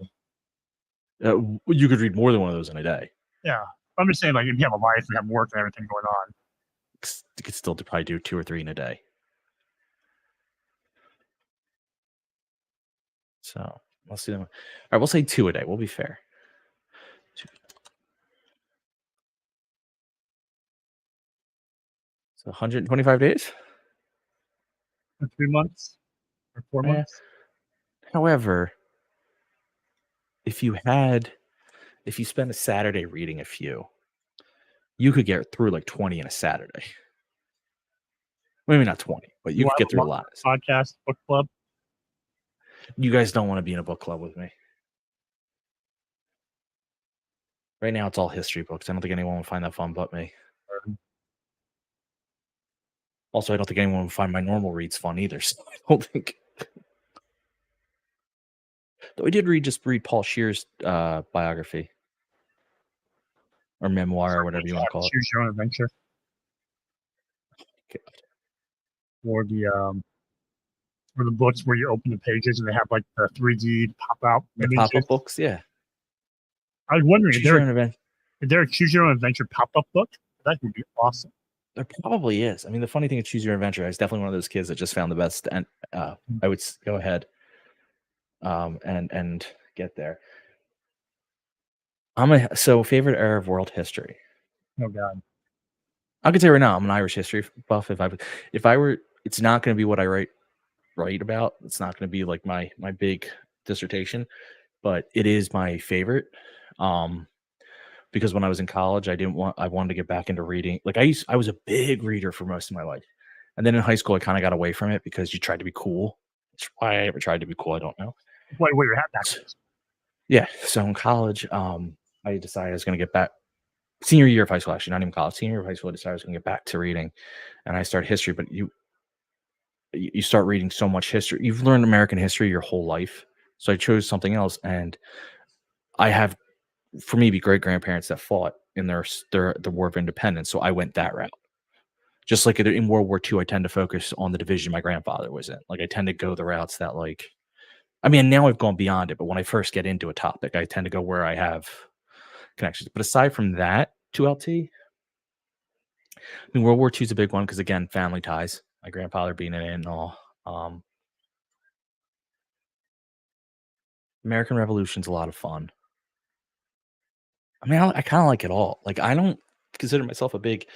You could read more than one of those in a day. Yeah, I'm just saying, like if you have a life and have work and everything going on, you could still probably do 2 or 3 in a day. So let's see them. All right, we'll say 2 a day. We'll be fair. 2. So 125 days? 3 months or 4 months. However, if you spend a Saturday reading a few, you could get through like 20 in a Saturday. Maybe not 20, but you could get through a lot. Podcast, book club. You guys don't want to be in a book club with me. Right now, it's all history books. I don't think anyone would find that fun but me. Also, I don't think anyone would find my normal reads fun either. So I don't think. Though I did read Paul Scheer's biography or memoir or whatever you want to call it. Choose Your Own Adventure. Or the books where you open the pages and they have like the 3D pop-out images. Pop-up books, yeah. I was wondering if there a Choose Your Own Adventure pop-up book? That would be awesome. There probably is. I mean, the funny thing is Choose Your Adventure. I was definitely one of those kids that just found the best, and I would go ahead and get there. So favorite era of world history. Oh God. I can tell you right now, I'm an Irish history buff. If I were, it's not going to be what I write about. It's not going to be like my big dissertation, but it is my favorite. Um, because when I was in college, I wanted to get back into reading. Like I was a big reader for most of my life, and then in high school, I kind of got away from it because you tried to be cool. It's why I ever tried to be cool. I don't know. Wait, your hat backwards. Yeah. So in college, I decided I was going to get back. Senior year of high school, actually, not even college. Senior year of high school, I decided I was going to get back to reading, and I started history. But you start reading so much history. You've learned American history your whole life. So I chose something else, and I have, for me, great grandparents that fought in the War of Independence. So I went that route. Just like in World War II, I tend to focus on the division my grandfather was in. Like I tend to go the routes that I mean, now I've gone beyond it, but when I first get into a topic, I tend to go where I have connections. But aside from that, 2LT, I mean, World War II is a big one because again, family ties. My grandfather being in it and all. Um, American Revolution's a lot of fun. I mean, I kind of like it all. Like, I don't consider myself a big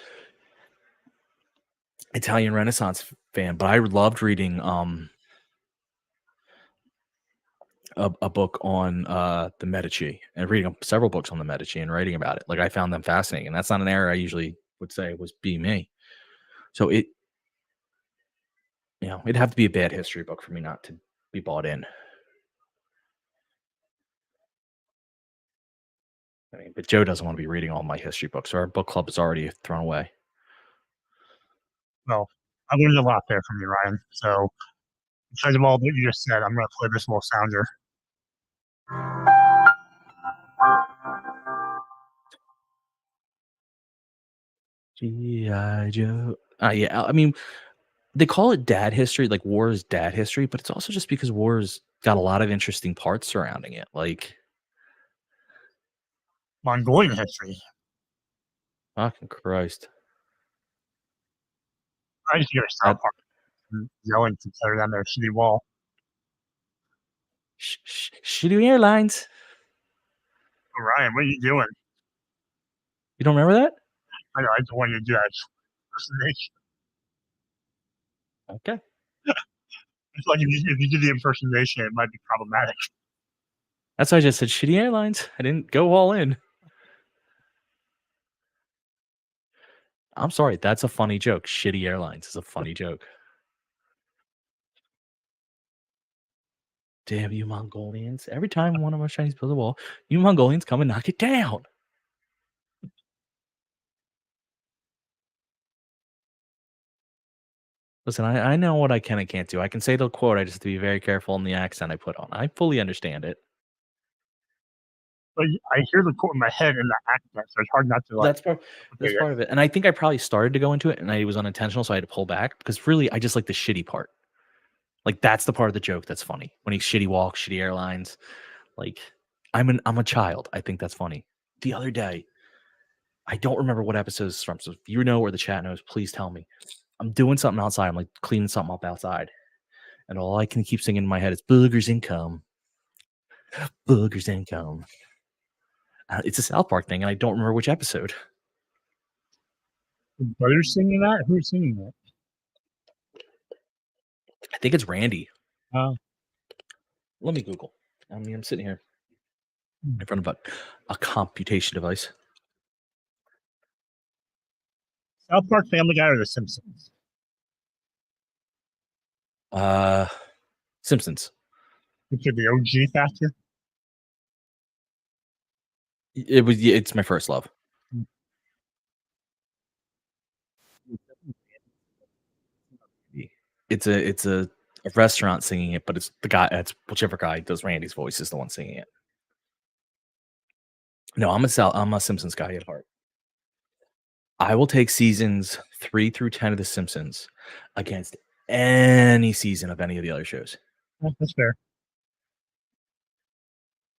Italian Renaissance fan, but I loved reading a book on the Medici and reading several books on the Medici and writing about it. Like, I found them fascinating, and that's not an area I usually would say was be me. So it'd have to be a bad history book for me not to be bought in. I mean, but Joe doesn't want to be reading all my history books, so our book club is already thrown away. Well, I learned a lot there from you, Ryan. So, besides of all that you just said, I'm going to play this little sounder. G.I. Joe. Yeah, I mean, they call it dad history, like war is dad history, but it's also just because war's got a lot of interesting parts surrounding it. Like, Mongolian history. fucking Christ. I used to go to South Park and yell and tear down their shitty wall. Shitty airlines. Oh, Ryan, what are you doing? You don't remember that? I know, I just wanted you to do that impersonation. Okay. It's like if you do the impersonation, it might be problematic. That's why I just said shitty airlines. I didn't go all in. I'm sorry. That's a funny joke. Shitty airlines is a funny joke. Damn you Mongolians. Every time one of our Chinese builds a wall, you Mongolians come and knock it down. Listen, I know what I can and can't do. I can say the quote. I just have to be very careful in the accent I put on. I fully understand it. But I hear the quote in my head in the accent, so it's hard not to That's part of it. And I think I probably started to go into it and it was unintentional, so I had to pull back because really I just like the shitty part. Like that's the part of the joke that's funny. When he shitty walks, shitty airlines. Like I'm a child. I think that's funny. The other day, I don't remember what episode it's from. So if you know or the chat knows, please tell me. I'm doing something outside. I'm like cleaning something up outside. And all I can keep singing in my head is boogers income. Boogers income. It's a South Park thing, and I don't remember which episode. Brothers singing that? Who's singing that? I think it's Randy. Oh. Let me Google. I mean, I'm sitting here in front of a computation device. South Park, Family Guy, or The Simpsons? Simpsons. Which are the OG faster? It's my first love. It's a restaurant singing it, but it's the guy. It's whichever guy does Randy's voice is the one singing it. No, I'm a Simpsons guy at heart. I will take seasons 3 through 10 of The Simpsons against any season of any of the other shows. Well, that's fair.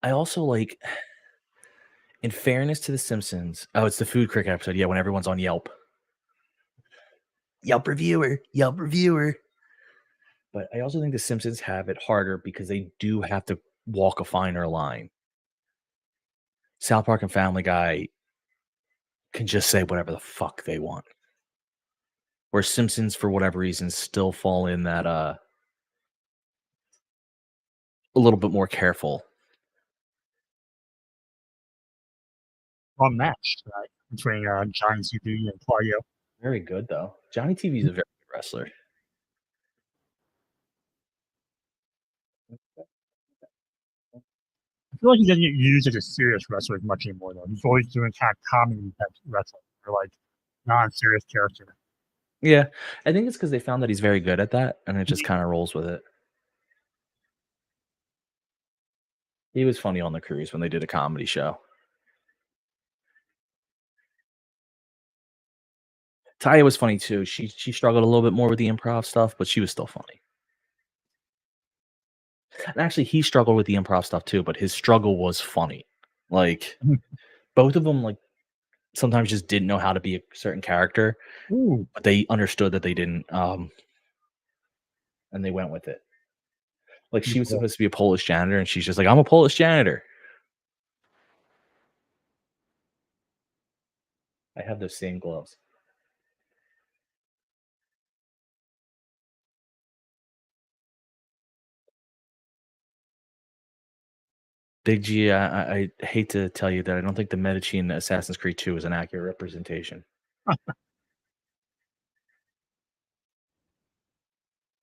I also like, in fairness to The Simpsons, it's the food cricket episode. Yeah, when everyone's on Yelp. Yelp reviewer. But I also think The Simpsons have it harder because they do have to walk a finer line. South Park and Family Guy can just say whatever the fuck they want. Where Simpsons, for whatever reason, still fall in that a little bit more careful. Fun match tonight between Johnny TV and Claudio. Very good though. Johnny TV is a very good wrestler. I feel like he doesn't get used as a serious wrestler as much anymore, though. He's always doing kind of comedy type wrestling, or like non-serious character. Yeah, I think it's because they found that he's very good at that, and it just kind of rolls with it. He was funny on the cruise when they did a comedy show. Taya was funny too. She struggled a little bit more with the improv stuff, but she was still funny. And actually, he struggled with the improv stuff too, but his struggle was funny. Like both of them, like sometimes just didn't know how to be a certain character, Ooh, but they understood that they didn't, and they went with it. Like she was cool. supposed to be a Polish janitor, and she's just like, "I'm a Polish janitor." I have those same gloves. Big G, I hate to tell you that I don't think the Medici in Assassin's Creed 2 is an accurate representation.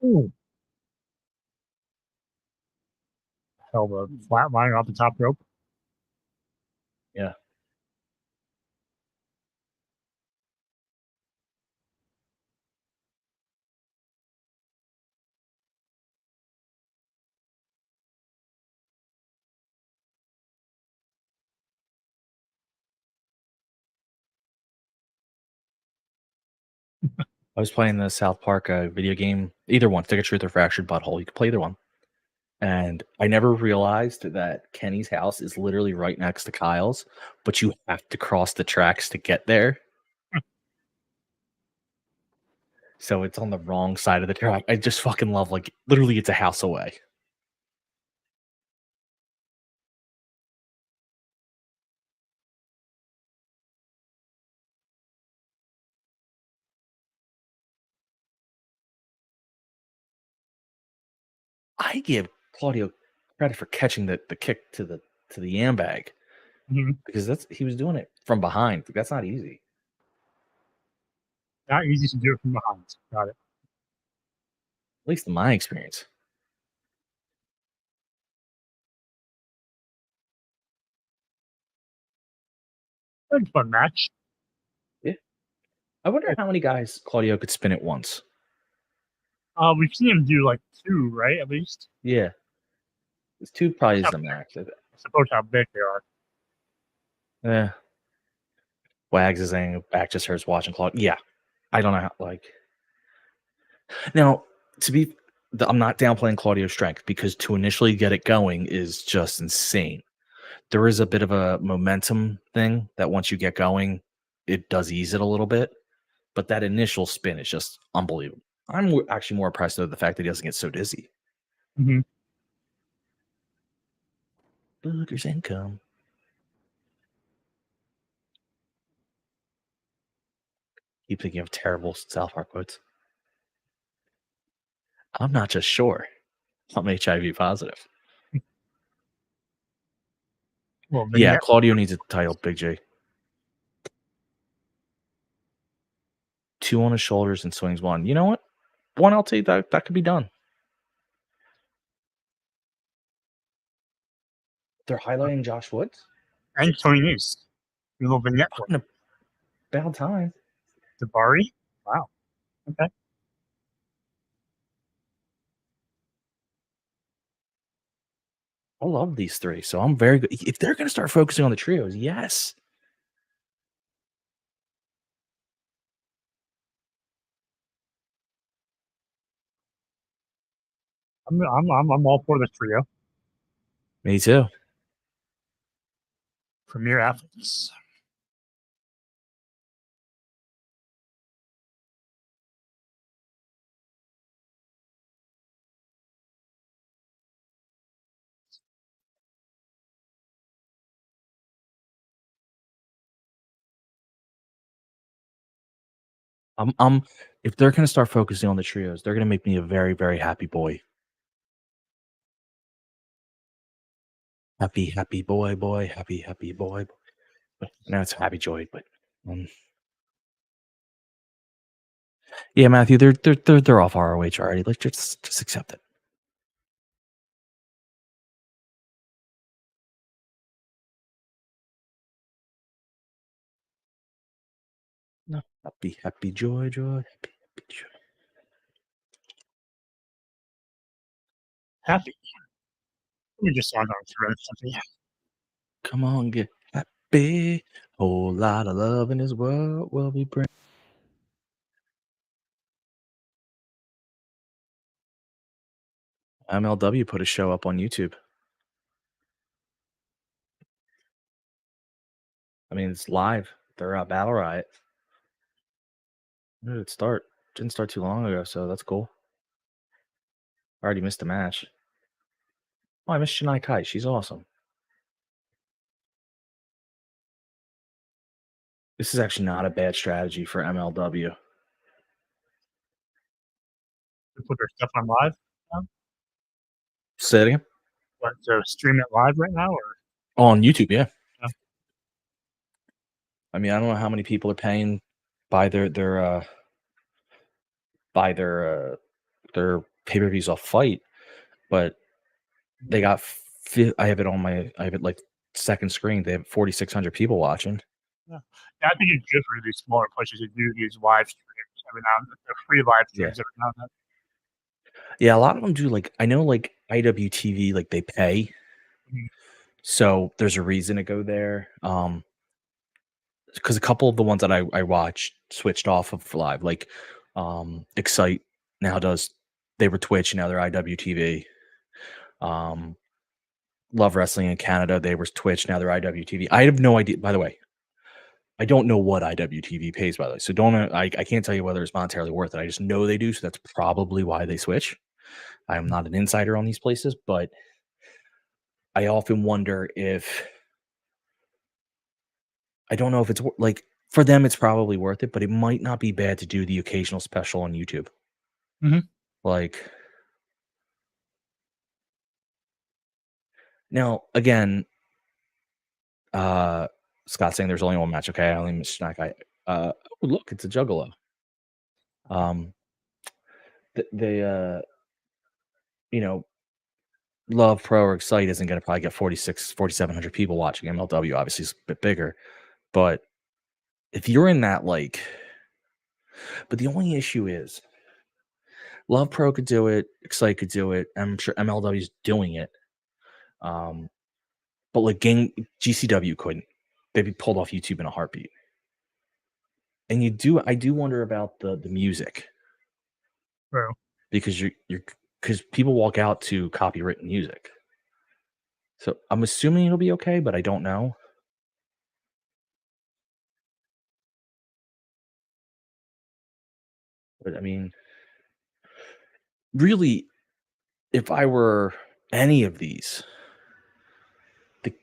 Ooh. Hell, the flatline off the top rope. Yeah. I was playing the South Park video game, either one, Stick of Truth or Fractured Butthole. You could play either one. And I never realized that Kenny's house is literally right next to Kyle's, but you have to cross the tracks to get there. So it's on the wrong side of the track. I just fucking love, like, literally, it's a house away. I give Claudio credit for catching the kick to the yam bag Mhm. because he was doing it from behind. That's not easy. Not easy to do it from behind. Got it. At least in my experience. Good fun match. Yeah. I wonder how many guys Claudio could spin at once. We've seen him do like two, right? At least. Yeah. It's two probably is How the big- max. I suppose how big they are. Yeah. Wags is saying back just hurts watching Claudio. Yeah. I don't know how, like. Now, I'm not downplaying Claudio's strength because to initially get it going is just insane. There is a bit of a momentum thing that once you get going, it does ease it a little bit. But that initial spin is just unbelievable. I'm actually more impressed with the fact that he doesn't get so dizzy. Mm-hmm. Booger's income. Keep thinking of terrible South Park quotes. I'm not just sure. I'm HIV positive. Well, Yeah, vignette. Claudio needs a title, Big J. 2 on his shoulders and swings 1. You know what? 1 LT, that could be done. They're highlighting Josh Woods? And Tony Nese. A little vignette for Fucking about time. Dabari. Wow. Okay. I love these 3, so I'm very good. If they're going to start focusing on the trios, yes. I'm all for this trio. Me too. Premier athletes. If they're gonna start focusing on the trios, they're gonna make me a very, very happy boy. Happy, happy boy, happy, happy boy. But now it's happy joy, but um, yeah, Matthew, they're off ROH already. Like just accept it. No, happy, happy joy, happy, happy joy. Happy. Let me just on through something. Come on, get happy. Whole lot of love in this world will be bring. MLW put a show up on YouTube. I mean, it's live. They're at Battle Riot. When did it start? Didn't start too long ago, so that's cool. I already missed a match. Oh, I missed Shania Kai. She's awesome. This is actually not a bad strategy for MLW. They put their stuff on live now? Say it again? What, so stream it live right now, or? On YouTube, yeah. Yeah. I mean, I don't know how many people are paying by their pay-per-views off Fight, but they got I have it like second screen. They have 4,600 people watching. Yeah, I think it's good for these smaller places to do these live streams every now and then. They're free live streams every now and then. Yeah, a lot of them do. Like I know, like IWTV, like they pay, so there's a reason to go there. Because a couple of the ones that I watched switched off of live, like Excite now does. They were Twitch, now they're IWTV. Love Wrestling in Canada, they were Twitch, now they're IWTV. I have no idea. By the way, I don't know what IWTV pays, by the way. So I can't tell you whether it's monetarily worth it. I just know they do, so that's probably why they switch. I'm not an insider on these places, but I often wonder if I don't know if it's like for them, it's probably worth it, but it might not be bad to do the occasional special on YouTube. Like now, again, Scott saying there's only one match. Okay, I only missed that guy. Oh, look, it's a Juggalo. You know, Love Pro or Excite isn't going to probably get 4,700 people watching. MLW obviously is a bit bigger, but if you're in that, like, but the only issue is Love Pro could do it, Excite could do it. I'm sure MLW is doing it. But like GCW couldn't. They'd be pulled off YouTube in a heartbeat. And I do wonder about the music. True. Because because people walk out to copywritten music. So I'm assuming it'll be okay, but I don't know. But I mean, really, if I were any of these, the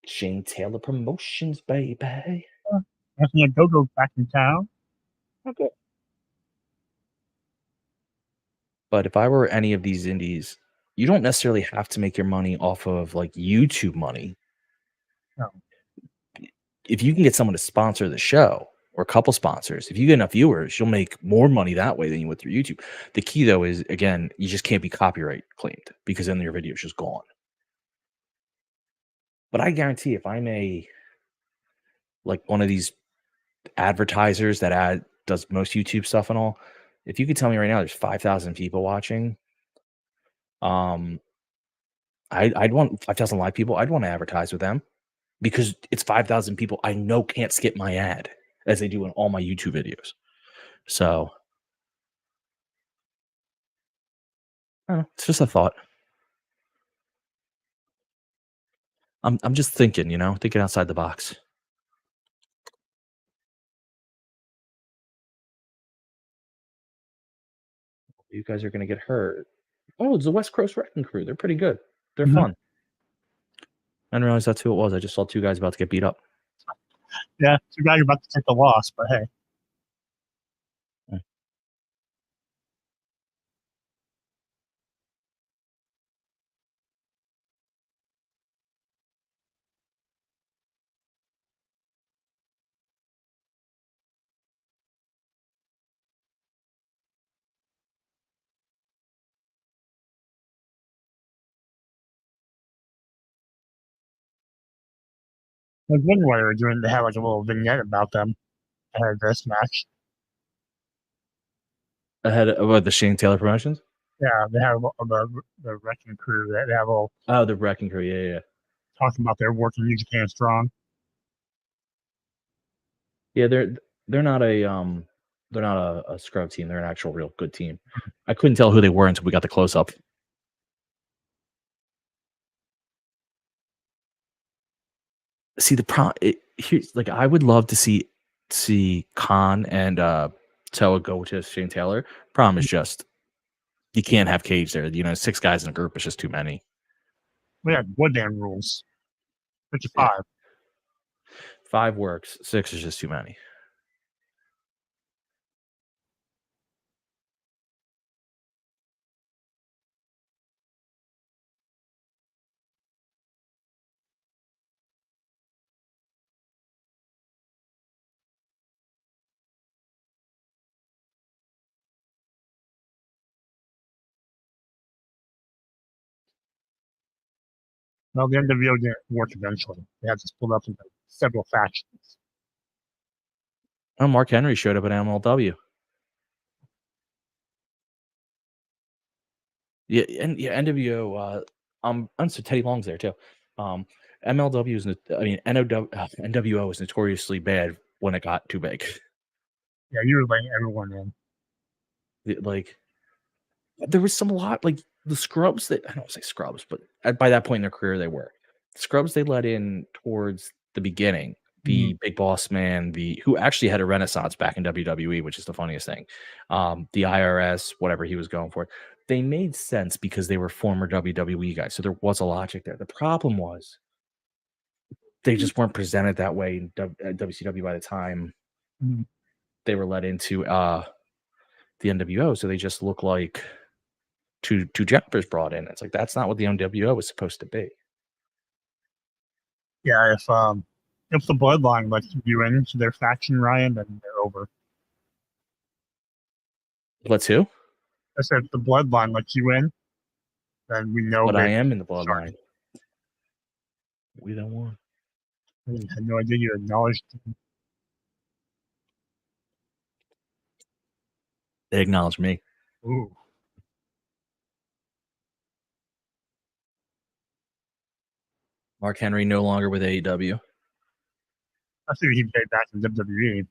Shane Taylor Promotions, baby. Anthony Go back in town. Okay. But if I were any of these indies, you don't necessarily have to make your money off of like YouTube money. No. If you can get someone to sponsor the show or a couple sponsors, if you get enough viewers, you'll make more money that way than you would through YouTube. The key though is, again, you just can't be copyright claimed because then your video is just gone. But I guarantee if I'm like one of these advertisers that does most YouTube stuff and all, if you could tell me right now there's 5,000 people watching, I'd want 5,000 live people. I'd want to advertise with them because it's 5,000 people I know can't skip my ad as they do in all my YouTube videos. So I don't know, it's just a thought. I'm just thinking, thinking outside the box. You guys are going to get hurt. Oh, it's the West Coast Wrecking Crew. They're pretty good. They're fun. I didn't realize that's who it was. I just saw two guys about to get beat up. Yeah, two guys about to take the loss, but hey. was wondering why they were doing. They had like a little vignette about them ahead of this match. Ahead of the Shane Taylor promotions? Yeah, they have the Wrecking Crew. They have a little Oh, the Wrecking Crew. Yeah. talking about their work in New Japan Strong. Yeah, they're not a scrub team. They're an actual real good team. I couldn't tell who they were until we got the close up. See the problem. Here's like I would love to see Khan and Toa go to Shane Taylor. Problem is just you can't have Cage there. 6 guys in a group is just too many. We had wood damn rules. 55. Yeah. 5 works. 6 is just too many. Well, the NWO didn't work eventually. They had to split up into several factions. Oh, Mark Henry showed up at MLW. Yeah, and NWO. So Teddy Long's there too. MLW is, NWO is notoriously bad when it got too big. Yeah, you were letting everyone in. Like, there was some lot like the scrubs that I don't say scrubs, but by that point in their career they were the scrubs they let in towards the beginning. The Big Boss Man, who actually had a renaissance back in WWE, which is the funniest thing. The IRS, whatever he was going for, they made sense because they were former WWE guys, so there was a logic there. The problem was they just weren't presented that way in WCW by the time they were let into the NWO, so they just look like two jobbers brought in. It's like that's not what the NWO was supposed to be. Yeah, if the Bloodline lets you into their faction, Ryan, then they're over. Let's who? I said if the Bloodline lets you in, then we know. But I am in the Bloodline. We don't want. I had no idea you acknowledged. They acknowledge me. Ooh. Mark Henry no longer with AEW. I think he'd get back to WWE.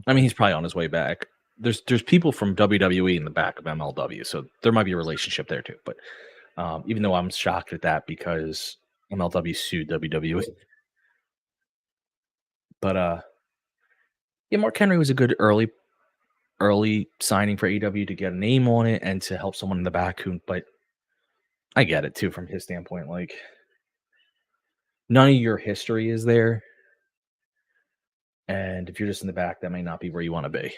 I mean, he's probably on his way back. There's people from WWE in the back of MLW, so there might be a relationship there too. But even though I'm shocked at that because MLW sued WWE. But yeah, Mark Henry was a good early signing for AEW to get a name on it and to help someone in the back. But I get it too from his standpoint. Like, none of your history is there, and if you're just in the back, that may not be where you want to be.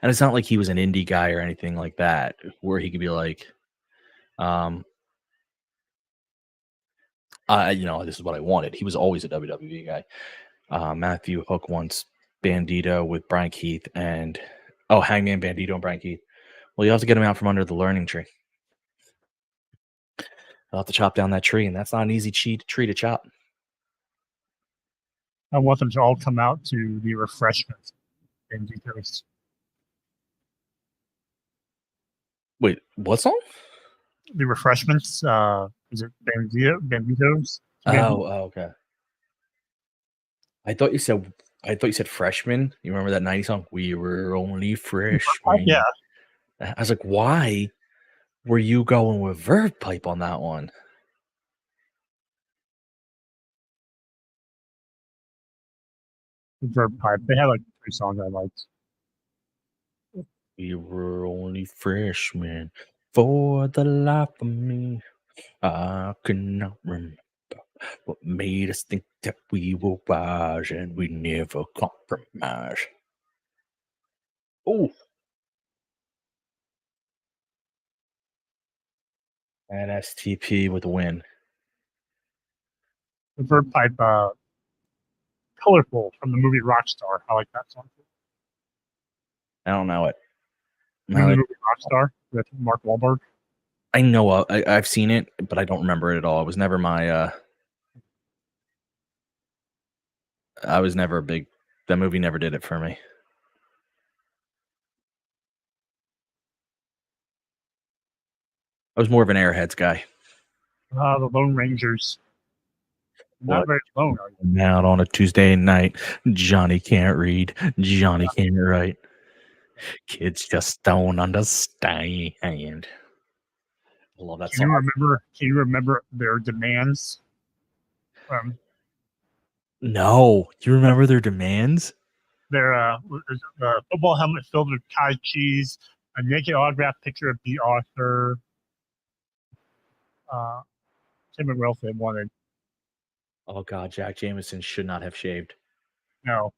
And it's not like he was an indie guy or anything like that, where he could be like, this is what I wanted. He was always a WWE guy. Matthew Hook once Bandito with Brian Keith and Hangman Bandito and Brian Keith. Well, you have to get him out from under the learning tree. I'll have to chop down that tree, and that's not an easy tree to chop. I want them to all come out to the refreshments in details. Wait, what song? The refreshments. Is it Banditos? Okay. I thought you said freshman. You remember that 90s song? We were only freshmen. Yeah. I was like, why were you going with Verve Pipe on that one? Verve Pipe. They had like 3 songs I liked. We were only freshmen. For the life of me, I cannot remember what made us think that we were wise and we never compromise. Oh, and STP with a win. The Verve Pipe, Colorful from the movie Rockstar. I like that song too. I don't know it. The movie Rockstar with Mark Wahlberg. I know I've seen it, but I don't remember it at all. It was never my I was never a big. That movie never did it for me. I was more of an Airheads guy. The Lone Rangers. Not What? very lone, are you? Out on a Tuesday night, Johnny can't read, Johnny can't write. Kids just don't understand. I love that song. Can you remember their demands? No, you remember their demands? Their football helmet filled with Thai cheese, a naked autograph picture of the author. Can't remember what else they wanted. Oh God, Jack Jameson should not have shaved. No.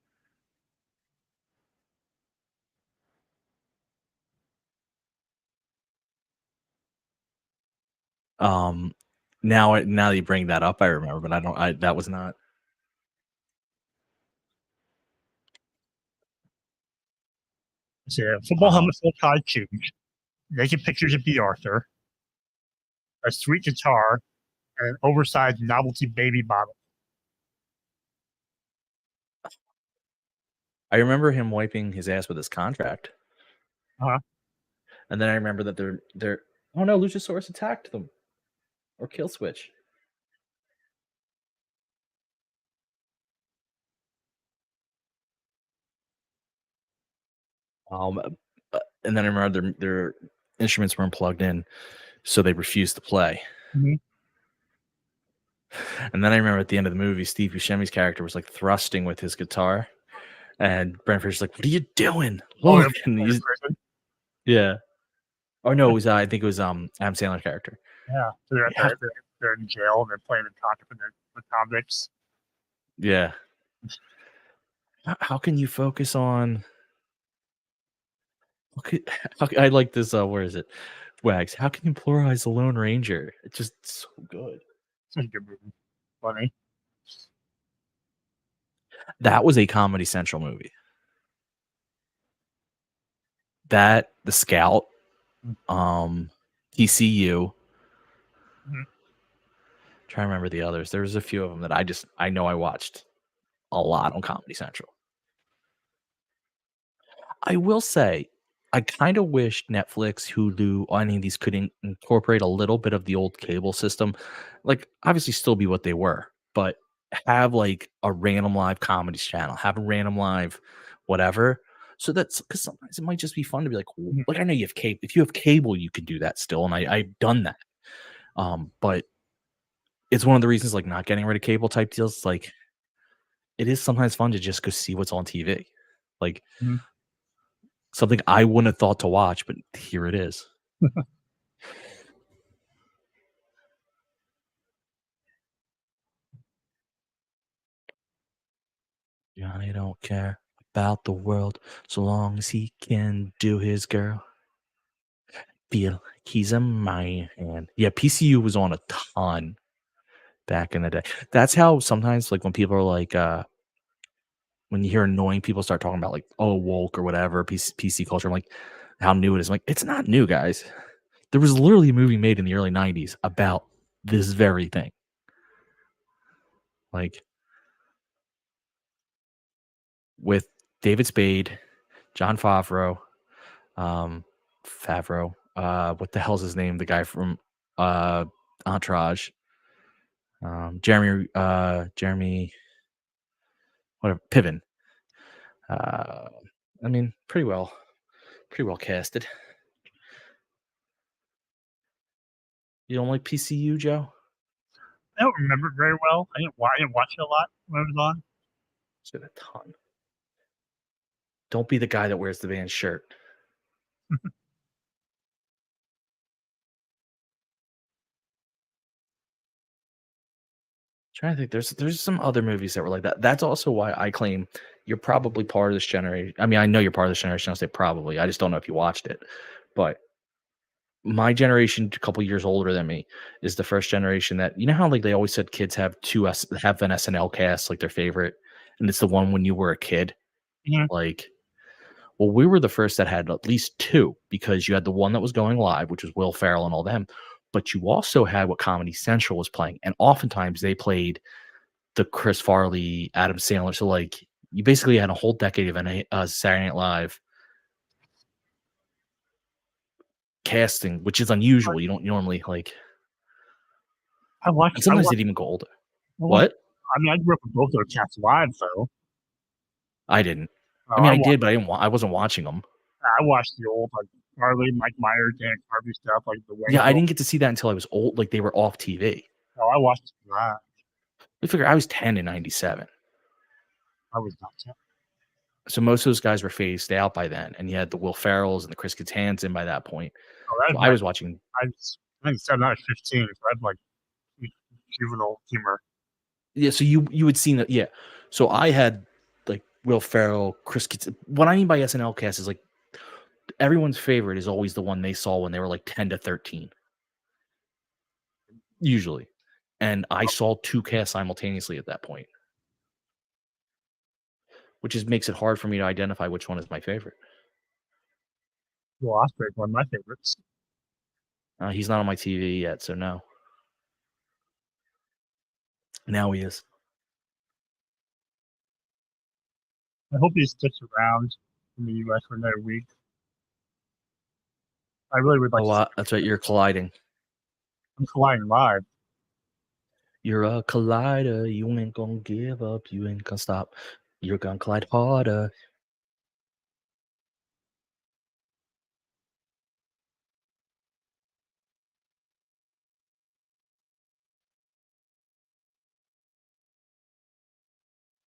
Now that you bring that up, I remember, but I don't. That was not. It's a football helmet filled with Thai cheese, naked pictures of the author, a sweet guitar, and an oversized novelty baby bottle. I remember him wiping his ass with his contract. Uh-huh. And then I remember that they're. Oh no, Luchasaurus attacked them, or Kill Switch. And then I remember their instruments weren't plugged in, so they refused to play. Mm-hmm. And then I remember at the end of the movie, Steve Buscemi's character was like thrusting with his guitar, and Brent Fisher's like, "What are you doing?" Look, and he's, yeah. Oh no, it was I think it was Adam Sandler's character. Yeah, so they're in jail and they're playing the convicts. Yeah. How can you focus on? I like this. Where is it? Wags. How can you pluralize the Lone Ranger? It's just so good. It's a good movie. Funny. That was a Comedy Central movie. That, The Scout, TCU. Mm-hmm. Trying to remember the others. There was a few of them that I know I watched a lot on Comedy Central. I will say, I kind of wish Netflix, Hulu, any of these could incorporate a little bit of the old cable system. Like, obviously still be what they were, but have like a random live comedies channel, have a random live whatever. So that's because sometimes it might just be fun to be like I know you have cable. If you have cable, you can do that still. And I've done that. But it's one of the reasons like not getting rid of cable type deals. Like it is sometimes fun to just go see what's on TV. Like something I wouldn't have thought to watch, but here it is. Johnny don't care about the world so long as he can do his girl. Feel like he's a man. Yeah, PCU was on a ton back in the day. That's how sometimes like when people are like when you hear annoying people start talking about like, oh, woke or whatever, PC culture, I'm like, how new it is. I'm like, it's not new, guys. There was literally a movie made in the early 90s about this very thing. Like with David Spade, John Favreau, what the hell's his name? The guy from Entourage, Jeremy, whatever, Piven. I mean, pretty well casted. You don't like PCU, Joe? I don't remember it very well. I didn't watch it a lot when it was on. It's been a ton. Don't be the guy that wears the band's shirt. Trying to think, there's some other movies that were like that. That's also why I claim you're probably part of this generation. I mean, I know you're part of this generation. I'll say probably. I just don't know if you watched it. But my generation, a couple years older than me, is the first generation that you know how like they always said kids have have an SNL cast like their favorite, and it's the one when you were a kid. Mm-hmm. Like, well, we were the first that had at least two because you had the one that was going live, which was Will Ferrell and all them, but you also had what Comedy Central was playing, and oftentimes they played the Chris Farley, Adam Sandler. So like you basically had a whole decade of Saturday Night Live casting, which is unusual. You don't normally like. I watched. And I sometimes watched. they'd even go older. I watched- What? I mean, I grew up with both their cats live, though. I didn't. Oh, I mean, I did, but I wasn't watching them. I watched the old like Farley, Mike Myers, Dan Carvey stuff, like the way. Yeah, I didn't get to see that until I was old. Like they were off TV. Oh, I watched that. I figure I was 10 in 97. I was not. So most of those guys were phased out by then. And you had the Will Ferrells and the Chris Kattanson by that point. Oh, So I was watching. I was 97, I was 15. So I had like juvenile humor. Yeah, so you would see that. Yeah. So I had like Will Ferrell, Chris Kattanson. What I mean by SNL cast is like everyone's favorite is always the one they saw when they were like 10 to 13. Usually. And I saw two casts simultaneously at that point. Which makes it hard for me to identify which one is my favorite. Will Ospreay, one of my favorites. He's not on my TV yet, so no. Now he is. I hope he sticks around in the U.S. for another week. I really would like. Oh, that's right. You're colliding. I'm colliding live. You're a collider. You ain't gonna give up. You ain't gonna stop. You're gonna collide harder.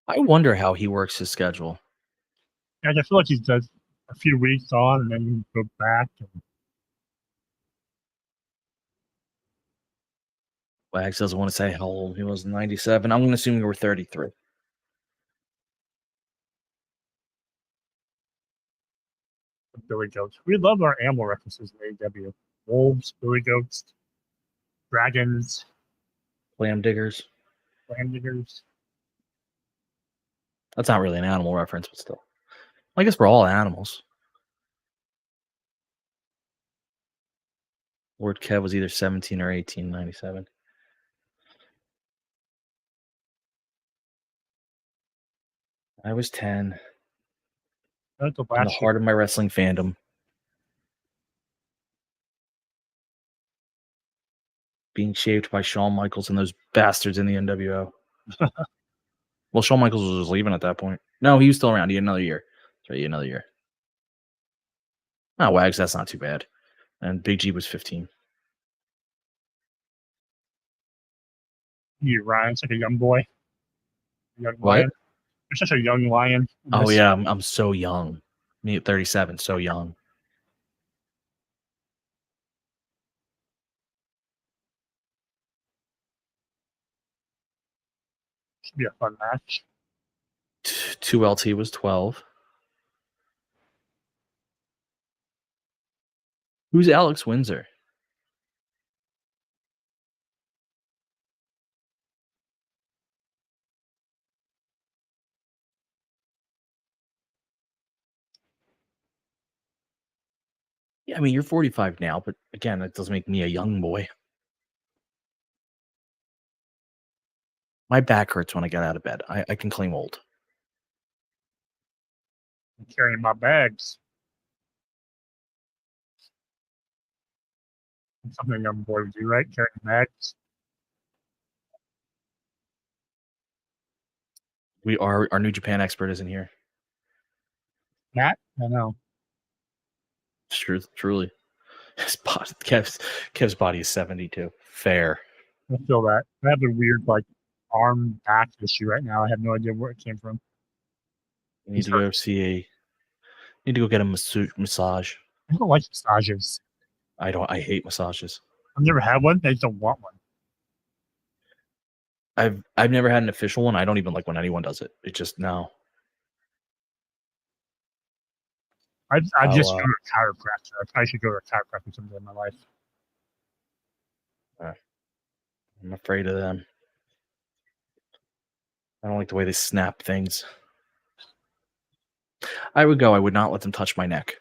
I wonder how he works his schedule. And I feel like he does a few weeks on and then you go back. Wags doesn't want to say how old he was in 97. I'm going to assume you were 33. Billy Goats. We love our animal references in AEW. Wolves, Billy Goats, dragons, Clam diggers. land diggers. That's not really an animal reference, but still. I guess we're all animals. Lord Kev was either 17 or 18 in 97. I was 10. That's the In the last heart of my wrestling fandom. Being shaved by Shawn Michaels and those bastards in the NWO. Well, Shawn Michaels was just leaving at that point. No, he was still around. He had another year. That's right, he had another year. Oh, Wags, that's not too bad. And Big G was 15. You, Ryan, it's like a young boy. Young What? lion. You're such a young lion. Oh, yeah, I'm so young. Me at 37, so young. Should be a fun match. 2LT was 12. Who's Alex Windsor? Yeah, I mean, you're 45 now, but again, that doesn't make me a young boy. My back hurts when I get out of bed. I can claim old. I'm carrying my bags. That's something a young boy would do, right? Carrying bags. Our New Japan expert isn't here. Matt? I know. Truly. His body, Kev's body is 72. Fair. I feel that. I have a weird like arm back issue right now. I have no idea where it came from. You need to go need to go get a massage. I don't like massages. I hate massages. I've never had one. I just don't want one. I've never had an official one. I don't even like when anyone does it. It just no. I just go to a chiropractor. I probably should go to a chiropractor someday in my life. I'm afraid of them. I don't like the way they snap things. I would go. I would not let them touch my neck.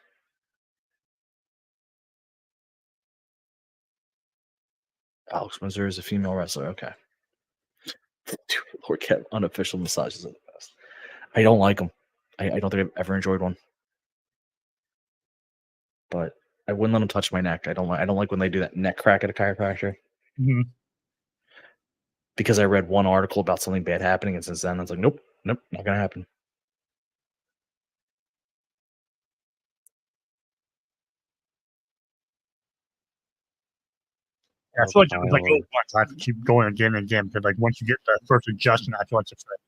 Alex Windsor is a female wrestler. Okay. Dude, Lord Kev, unofficial massages are the best. I don't like them. I don't think I've ever enjoyed one. But I wouldn't let them touch my neck. I don't like when they do that neck crack at a chiropractor. Mm-hmm. Because I read one article about something bad happening, and since then I was like, nope, not gonna happen. Yeah, I feel like it's like I have to keep going again and again because like once you get the first adjustment, I feel like it's like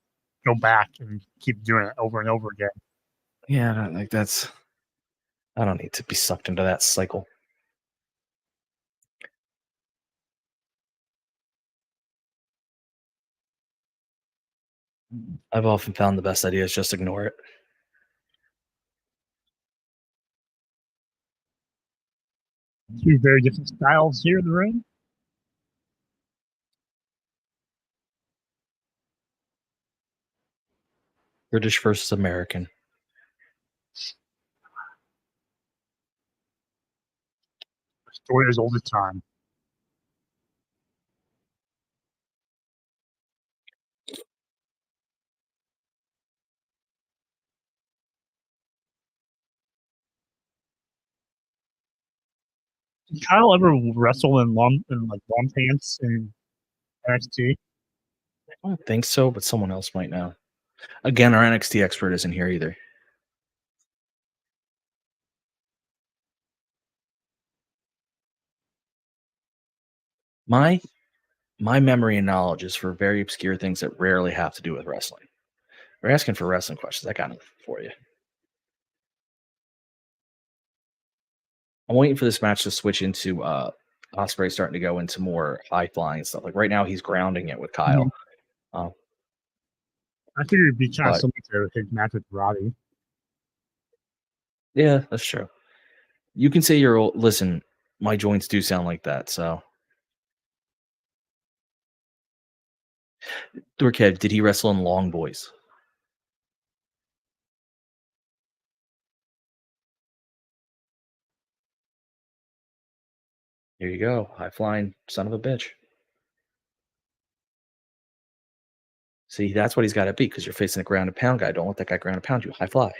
go back and keep doing it over and over again. Yeah, like that's. I don't need to be sucked into that cycle. I've often found the best idea is just ignore it. Two very different styles here in the ring. British versus American. The story is old as time. Did Kyle ever wrestle in long pants in NXT? I don't think so, but someone else might know. Again, our NXT expert isn't here either. My memory and knowledge is for very obscure things that rarely have to do with wrestling. We're asking for wrestling questions. I got nothing for you. I'm waiting for this match to switch into Ospreay starting to go into more high flying stuff. Like right now, he's grounding it with Kyle. Mm-hmm. I figured it'd be kind of But- similar to his match with Robbie. Yeah, that's true. You can say you're old. Listen, my joints do sound like that. So, Kev, did he wrestle in Long Boys? Here you go, high flying son of a bitch. See, that's what he's got to be because you're facing a ground and pound guy. Don't let that guy ground and pound you. High fly.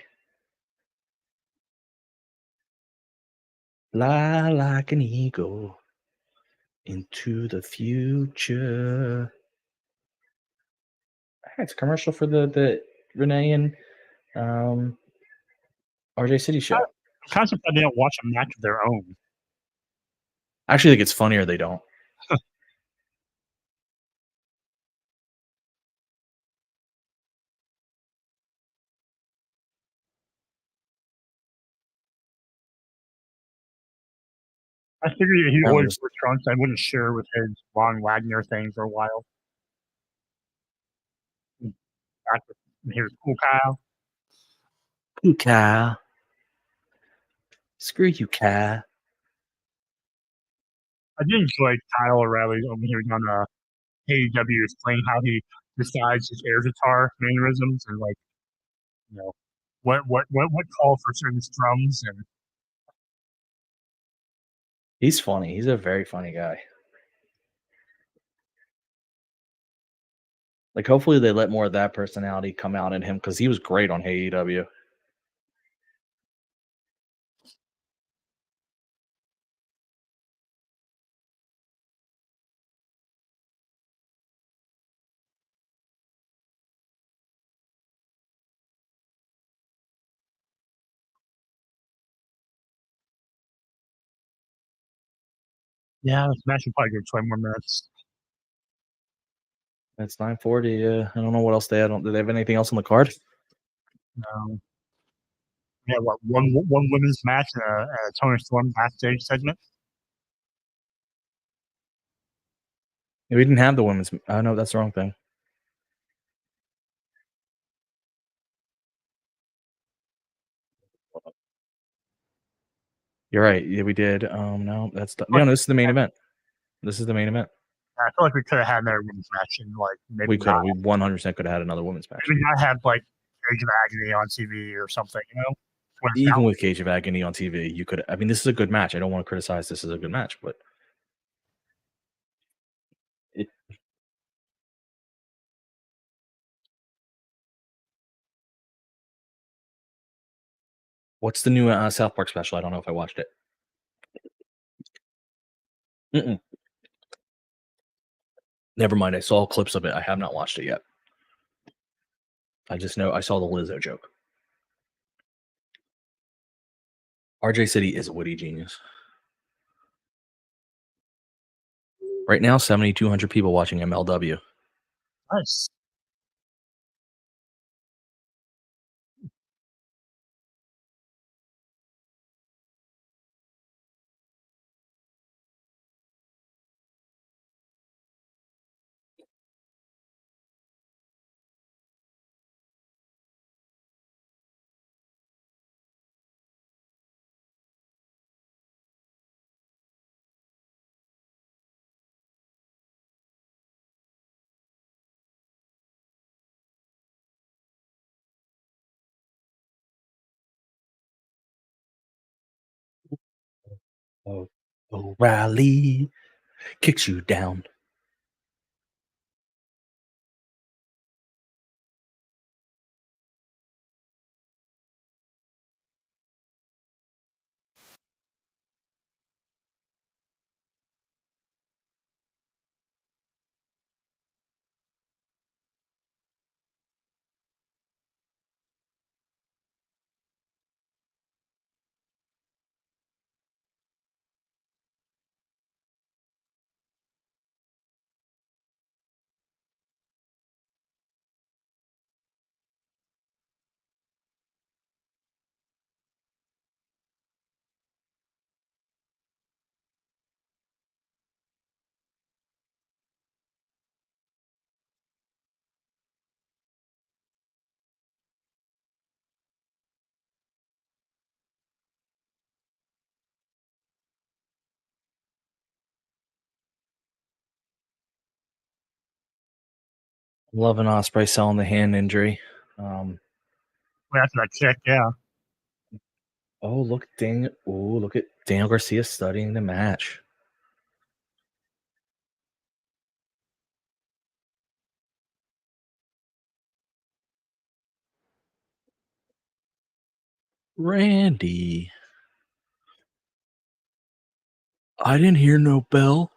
Fly like an eagle into the future. It's a commercial for the Renee and RJ City show. I'm kind of surprised they don't watch a match of their own. I actually think it's funnier they don't. I figured he always wore trunks. I wouldn't share with his Von Wagner thing for a while. Here's Cool Kyle. Cool Kyle. Screw you, Kyle. I did enjoy Kyle O'Reilly when he was on AEW explaining how he decides his air guitar mannerisms and like, you know, what call for certain strums and. He's funny. He's a very funny guy. Like, hopefully they let more of that personality come out in him because he was great on AEW. Yeah, this match will probably go 20 more minutes. It's 9:40. I don't know what else they had. Do they have anything else on the card? No. Yeah, what one women's match and a Tony Storm backstage segment. We didn't have the women's. Oh no, that's the wrong thing. You're right. Yeah, we did. No, that's no. This is the main event. This is the main event. I feel like we could have had another women's match and like maybe we could have. We 100% could have had another women's match. Maybe not have like Cage of Agony on TV or something, you know. Even with Cage of Agony on TV, you could. I mean, this is a good match. I don't want to criticize this as a good match, but What's the new South Park special? I don't know if I watched it. Mm-mm. Never mind. I saw clips of it. I have not watched it yet. I just know I saw the Lizzo joke. RJ City is a witty genius. Right now, 7,200 people watching MLW. Nice. Oh, O'Reilly kicks you down. Loving Osprey selling the hand injury. After that kick, yeah. Look at Daniel Garcia studying the match. Randy. I didn't hear no bell.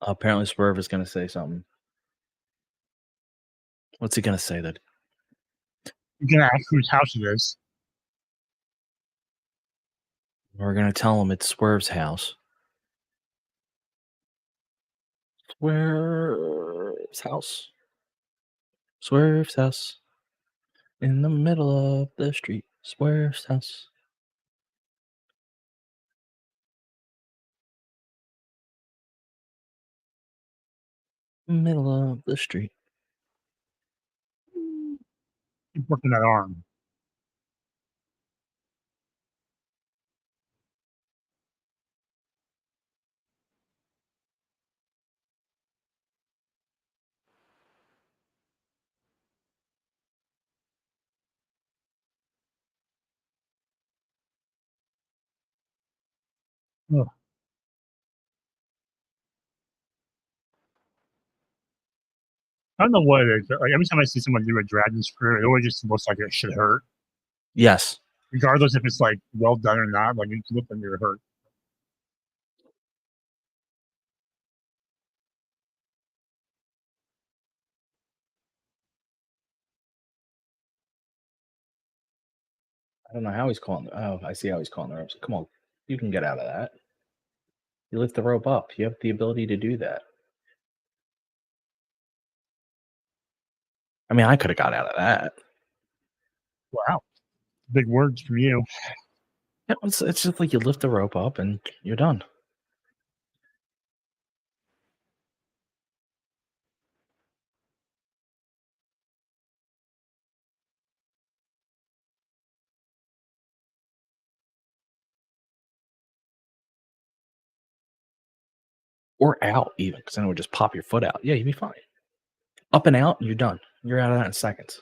Apparently Swerve is going to say something. What's he going to say then? You're gonna ask whose house it is. We're going to tell him it's Swerve's house. Swerve's house. Swerve's house. In the middle of the street. Swerve's house. Middle of the street. Keep working that arm. Ugh. I don't know what it is. Like every time I see someone do a dragon screw, it always just looks like it should hurt. Yes. Regardless if it's like well done or not, like it looks like it hurt. I don't know how he's calling. Oh, I see how he's calling the ropes. Come on. You can get out of that. You lift the rope up. You have the ability to do that. I mean, I could have got out of that. Wow. Big words from you. Yeah, it's just like you lift the rope up and you're done. Or out, even, because then it would just pop your foot out. Yeah, you'd be fine. Up and out, and you're done. You're out of that in seconds.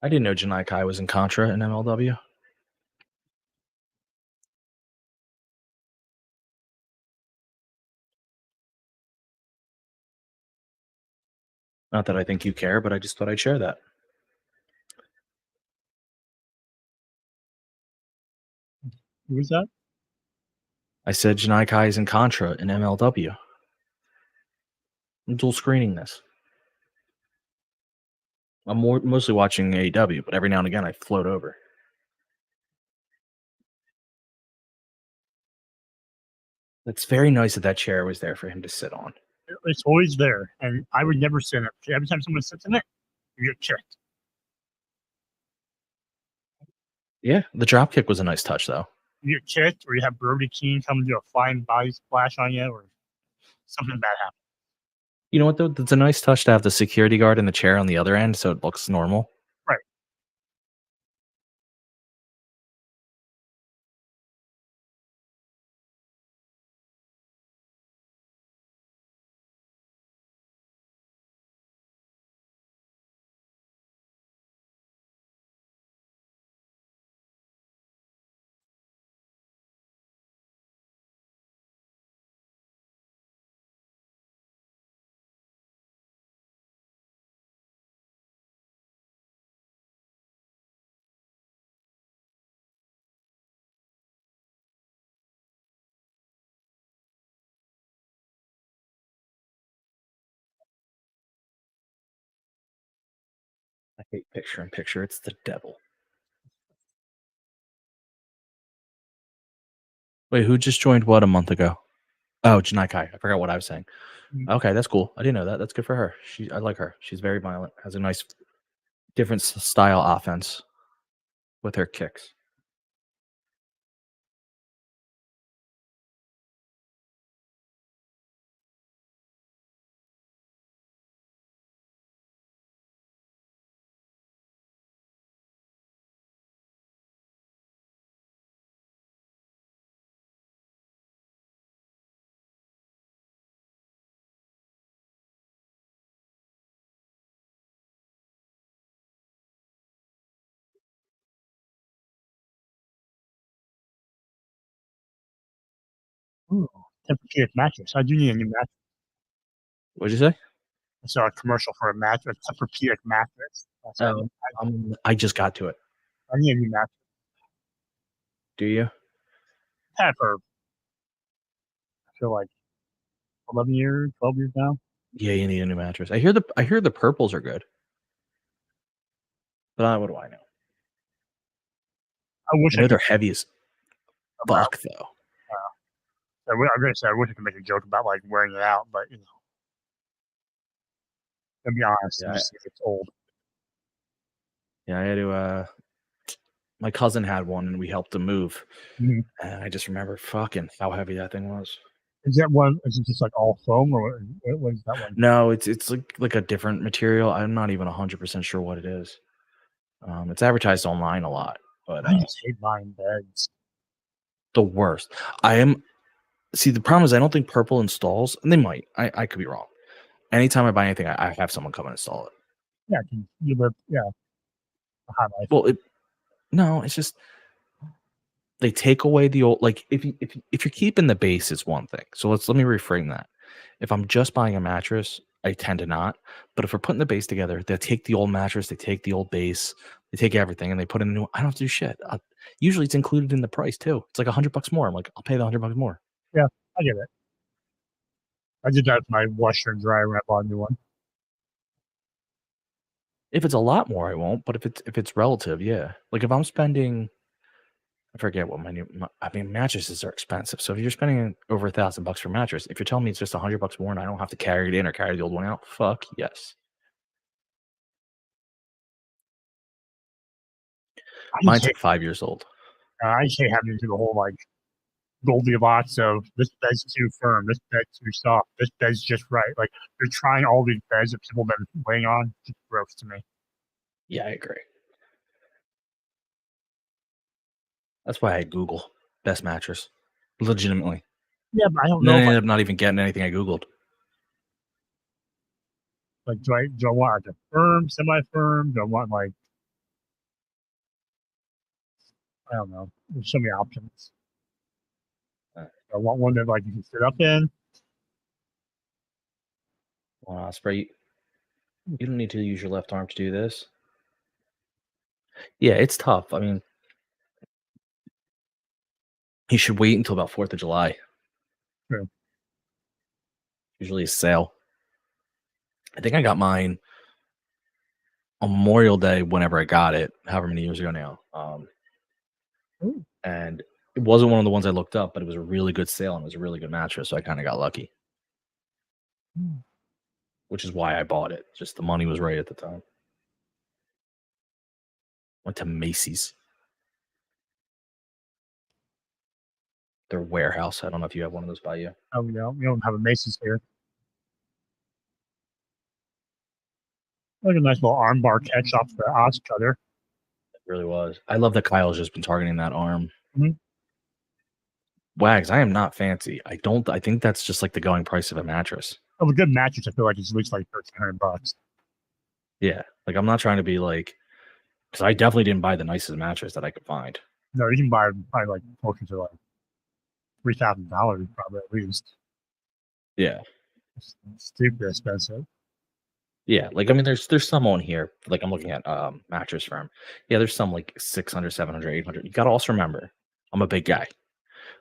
I didn't know Janai Kai was in Contra in MLW. Not that I think you care, but I just thought I'd share that. Who was that? I said Janai Kai is in Contra in MLW. I'm dual screening this. I'm mostly watching AEW, but every now and again I float over. It's very nice that chair was there for him to sit on. It's always there, and I would never sit in it. Every time someone sits in it, you get kicked. Yeah, the drop kick was a nice touch, though. You get kicked, or you have Brody King come and do a flying body splash on you, or something bad happens. You know what, though? It's a nice touch to have the security guard in the chair on the other end, so it looks normal. Right. I hate picture-in-picture. It's the devil. Wait, who just joined what a month ago? Oh, Janai Kai. I forgot what I was saying. Okay, that's cool. I didn't know that. That's good for her. I like her. She's very violent. Has a nice, different style offense with her kicks. Ooh, Tempur-Pedic mattress. I do need a new mattress. What'd you say? I saw a commercial for a mattress, a Tempur-Pedic mattress. I just got to it. I need a new mattress. Do you? I've had it for, I feel like, 11 years, 12 years now. Yeah, you need a new mattress. I hear the purples are good, but what do I know? I wish I know they're heavy as fuck, though. I'm gonna say I wish I could make a joke about like wearing it out, but you know, to be honest, Yeah, it's old. Yeah, I had to. My cousin had one, and we helped him move. Mhm. And I just remember fucking how heavy that thing was. Is that one? Is it just like all foam, or what is that one? No, it's like a different material. I'm not even 100% sure what it is. It's advertised online a lot, but I just hate buying beds. the worst. See, the problem is I don't think Purple installs, and they might. I could be wrong. Anytime I buy anything, I have someone come and install it. Yeah, you live. Yeah, a high life. Well, no, it's just they take away the old. Like if you're keeping the base, it's one thing. So let me reframe that. If I'm just buying a mattress, I tend to not. But if we're putting the base together, they take the old mattress, they take the old base, they take everything, and they put in a new. I don't have to do shit. Usually, it's included in the price too. It's like $100 more. I'm like, I'll pay the $100 more. Yeah, I get it. I did that with my washer and dryer when I bought a new one. If it's a lot more, I won't. But if it's relative, yeah. Like if I'm spending, I forget what mattresses are expensive. So if you're spending over $1,000 for a mattress, if you're telling me it's just $100 more and I don't have to carry it in or carry the old one out, fuck yes. Mine's like 5 years old. I just hate having to do the whole like Goldilocks of this bed's too firm, this bed's too soft, this bed's just right. Like they're trying all these beds that people have been laying on. It's gross to me. Yeah, I agree. That's why I Google best mattress. Legitimately. Yeah, but I don't know. I ended up not even getting anything I Googled. Like, do I want like a firm, semi-firm? Do I want like I don't know. There's so many options. Uh. I want one that like you can sit up in. Spray. You don't need to use your left arm to do this. Yeah, it's tough. I mean, you should wait until about 4th of July. True. Usually a sale. I think I got mine on Memorial Day whenever I got it, however many years ago now. And it wasn't one of the ones I looked up, but it was a really good sale and it was a really good mattress, so I kind of got lucky. Which is why I bought it. Just the money was right at the time. Went to Macy's. Their warehouse. I don't know if you have one of those by you. Oh no, we don't have a Macy's here. Like a nice little armbar catch off the Oz cutter. It really was. I love that Kyle's just been targeting that arm. Mm-hmm. Wags, I am not fancy. I think that's just like the going price of a mattress. Oh, a good mattress, I feel like it's at least like $1,300. Yeah. Like I'm not trying to be like, because I definitely didn't buy the nicest mattress that I could find. No, you can buy probably like closer to like $3,000 probably at least. Yeah. It's stupid expensive. Yeah, like I mean, there's some on here. Like I'm looking at Mattress Firm. Yeah, there's some like 600, 700, 800. You got to also remember, I'm a big guy,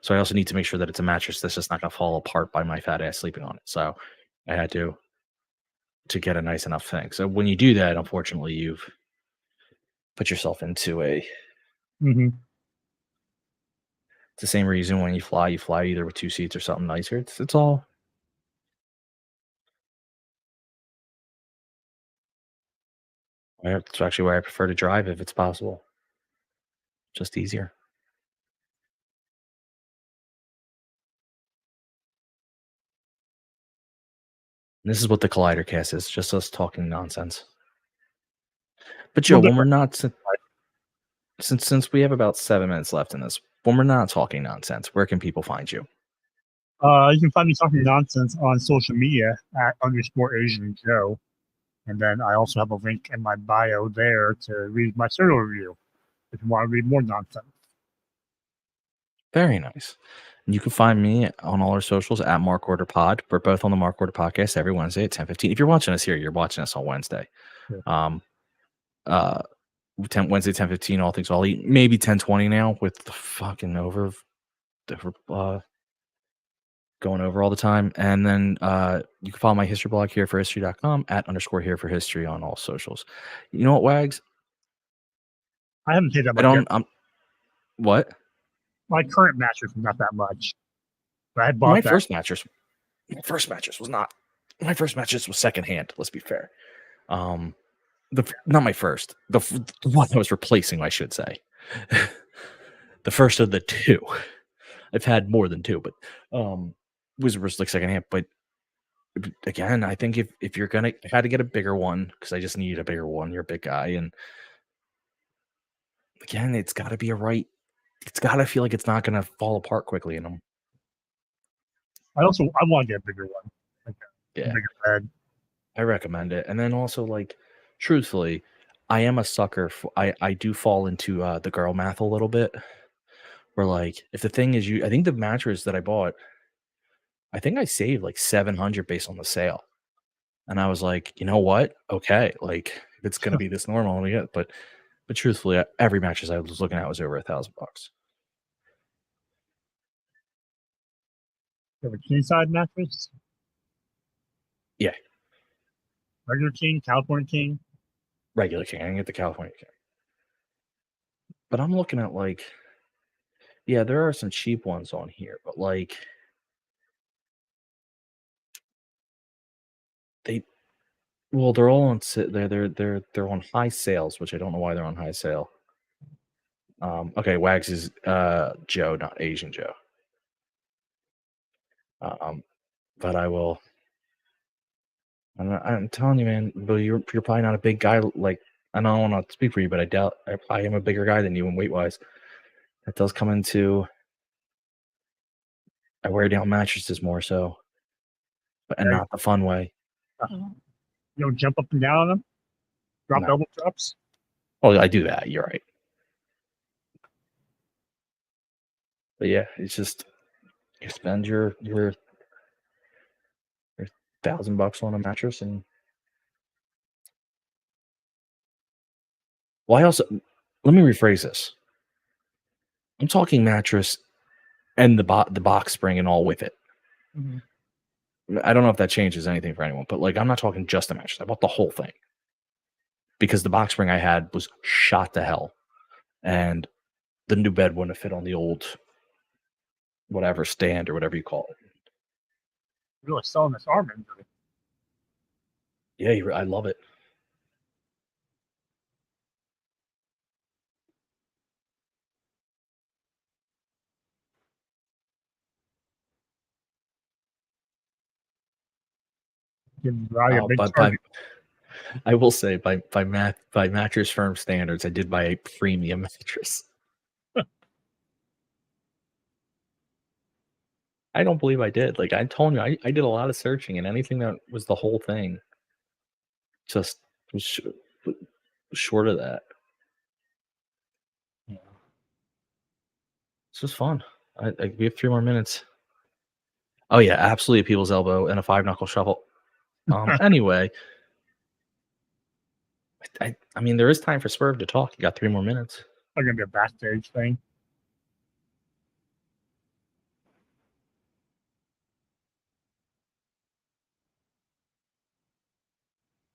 so I also need to make sure that it's a mattress that's just not gonna fall apart by my fat ass sleeping on it. So I had to get a nice enough thing. So when you do that, unfortunately, you've put yourself into a. Mm-hmm. It's the same reason when you fly either with 2 seats or something nicer. It's all. It's actually why I prefer to drive if it's possible. Just easier. And this is what the Collidercast is, just us talking nonsense. But Joe, when we're not, since we have about 7 minutes left in this, when we're not talking nonsense, where can people find you? You can find me talking nonsense on social media at _Asian Joe. And then I also have a link in my bio there to read my serial review if you want to read more nonsense. Very nice. And you can find me on all our socials at Mark Order Pod. We're both on the Mark Order Podcast every Wednesday at 10:15. If you're watching us here, you're watching us on Wednesday. Yeah. Wednesday 10:15, all things all eat. Maybe 10:20 now with the fucking going over all the time. And then you can follow my history blog here for history.com at _here for history on all socials. You know what, Wags? I haven't paid that much. What? My current mattress is not that much. But I bought My first mattress was secondhand. Let's be fair. Not my first. The one I was replacing, I should say. The first of the two. I've had more than two, but was like secondhand. But again, I think if you're gonna, I had to get a bigger one because I just needed a bigger one. You're a big guy, and again, it's got to be it's got to feel like it's not gonna fall apart quickly in them. I want to get a bigger one. Like a bigger bed. I recommend it, and then also like, truthfully, I am a sucker for. I do fall into the girl math a little bit. Where like, if the thing is I think the mattress that I bought, I think I saved like $700 based on the sale. And I was like, you know what? Okay. Like if it's going to be this normal, but truthfully, every mattress I was looking at was over $1,000. You have a king side mattress? Yeah. Regular king, California king? Regular king. I can get the California king. But I'm looking at like, yeah, there are some cheap ones on here, but like they're all on they're on high sales, which I don't know why they're on high sale. Okay, Wags is Joe, not Asian Joe. But I will. I'm telling you, man. But you're probably not a big guy. Like I don't want to speak for you, but I doubt I am a bigger guy than you in weight wise. That does come into. I wear down mattresses more so, and not the fun way. You don't jump up and down on them? Drop elbow drops? Oh, I do that. You're right. But yeah, it's just you spend your $1,000 on a mattress, and well, I also let me rephrase this. I'm talking mattress and the box spring and all with it. Mm-hmm. I don't know if that changes anything for anyone, but like I'm not talking just a mattress. I bought the whole thing because the box spring I had was shot to hell, and the new bed wouldn't have fit on the old whatever stand or whatever you call it. Really selling this arm injury. Yeah, I love it. Give Riley a Oh, big but target. I will say by Mattress Firm standards, I did buy a premium mattress. I don't believe I did. Like I told you, I did a lot of searching, and anything that was the whole thing just was short of that. Yeah. It's just fun. We have 3 more minutes. Oh yeah, absolutely a people's elbow and a 5-knuckle shuffle. Anyway, I mean there is time for Swerve to talk. You got 3 more minutes. It's gonna be a backstage thing.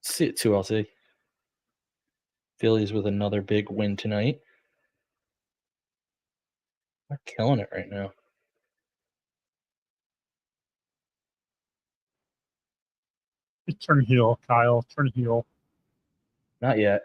See it 2LC. Phillies with another big win tonight. They're killing it right now. Just turn heel, Kyle. Turn heel. Not yet.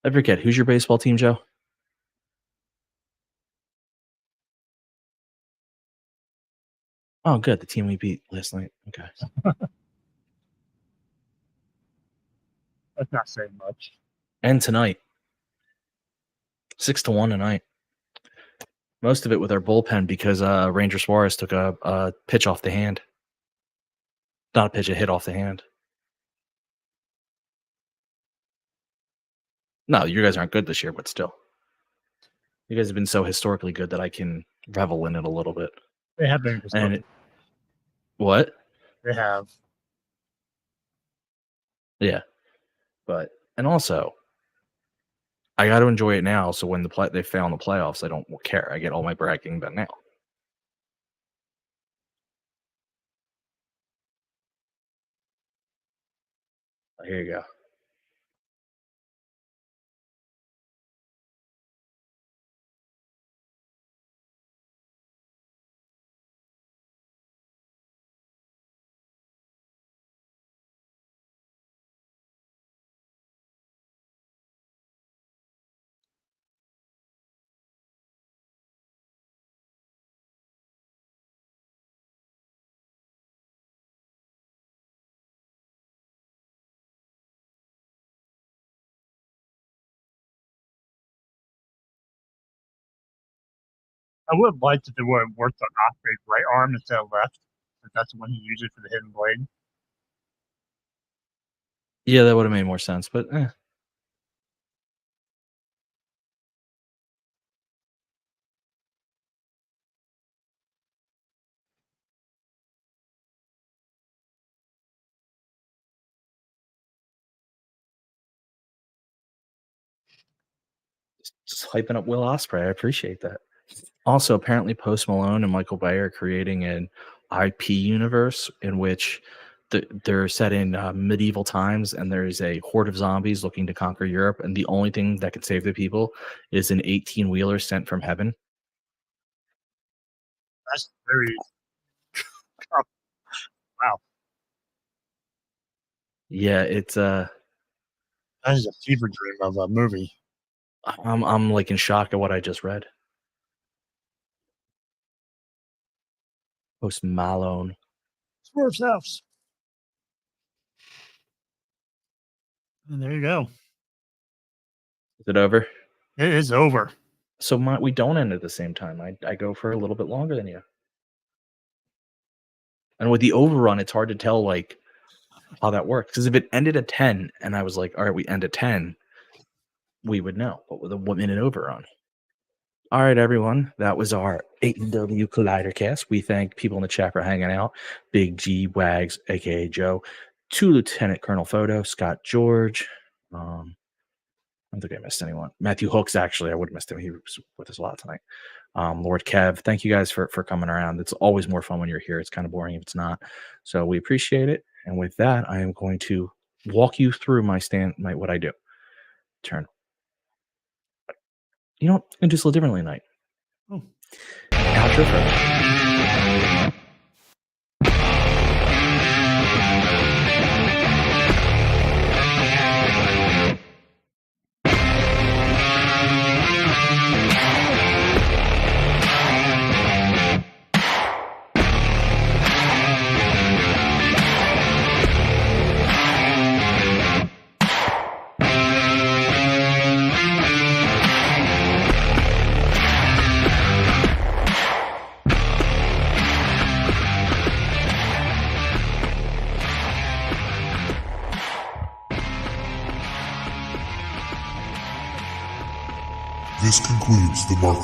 I forget. Who's your baseball team, Joe? Oh, good. The team we beat last night. Okay. That's not saying much. And tonight. 6-1 tonight. Most of it with our bullpen because Ranger Suarez took a pitch off the hand. Not a pitch, a hit off the hand. No, you guys aren't good this year, but still. You guys have been so historically good that I can revel in it a little bit. They have been. And what? They have. Yeah. But and also I got to enjoy it now. So when they fail in the playoffs, I don't care. I get all my bragging done now. Here you go. I would have liked if it would have worked on Osprey's right arm instead of left, if that's the one he uses for the hidden blade. Yeah, that would have made more sense, but just hyping up Will Ospreay. I appreciate that. Also, apparently, Post Malone and Michael Bay are creating an IP universe in which they're set in medieval times, and there's a horde of zombies looking to conquer Europe, and the only thing that can save the people is an 18-wheeler sent from heaven. That's very wow. Yeah, it's That is a fever dream of a movie. I'm like in shock at what I just read. Post Malone. Dwarf's house. And there you go. Is it over? It is over. So we don't end at the same time. I go for a little bit longer than you. And with the overrun, it's hard to tell like how that works. Because if it ended at 10 and I was like, all right, we end at 10, we would know. But with a 1 minute overrun. All right, everyone. That was our AEW Collidercast. We thank people in the chat for hanging out. Big G Wags, aka Joe, 2 Lieutenant Colonel Photo, Scott George. I don't think I missed anyone. Matthew Hooks, actually, I would have missed him. He was with us a lot tonight. Lord Kev, thank you guys for coming around. It's always more fun when you're here. It's kind of boring if it's not. So we appreciate it. And with that, I am going to walk you through what I do. Turn. You know what? I'm going to do this a little differently tonight. Oh. Outro first. This concludes the Mark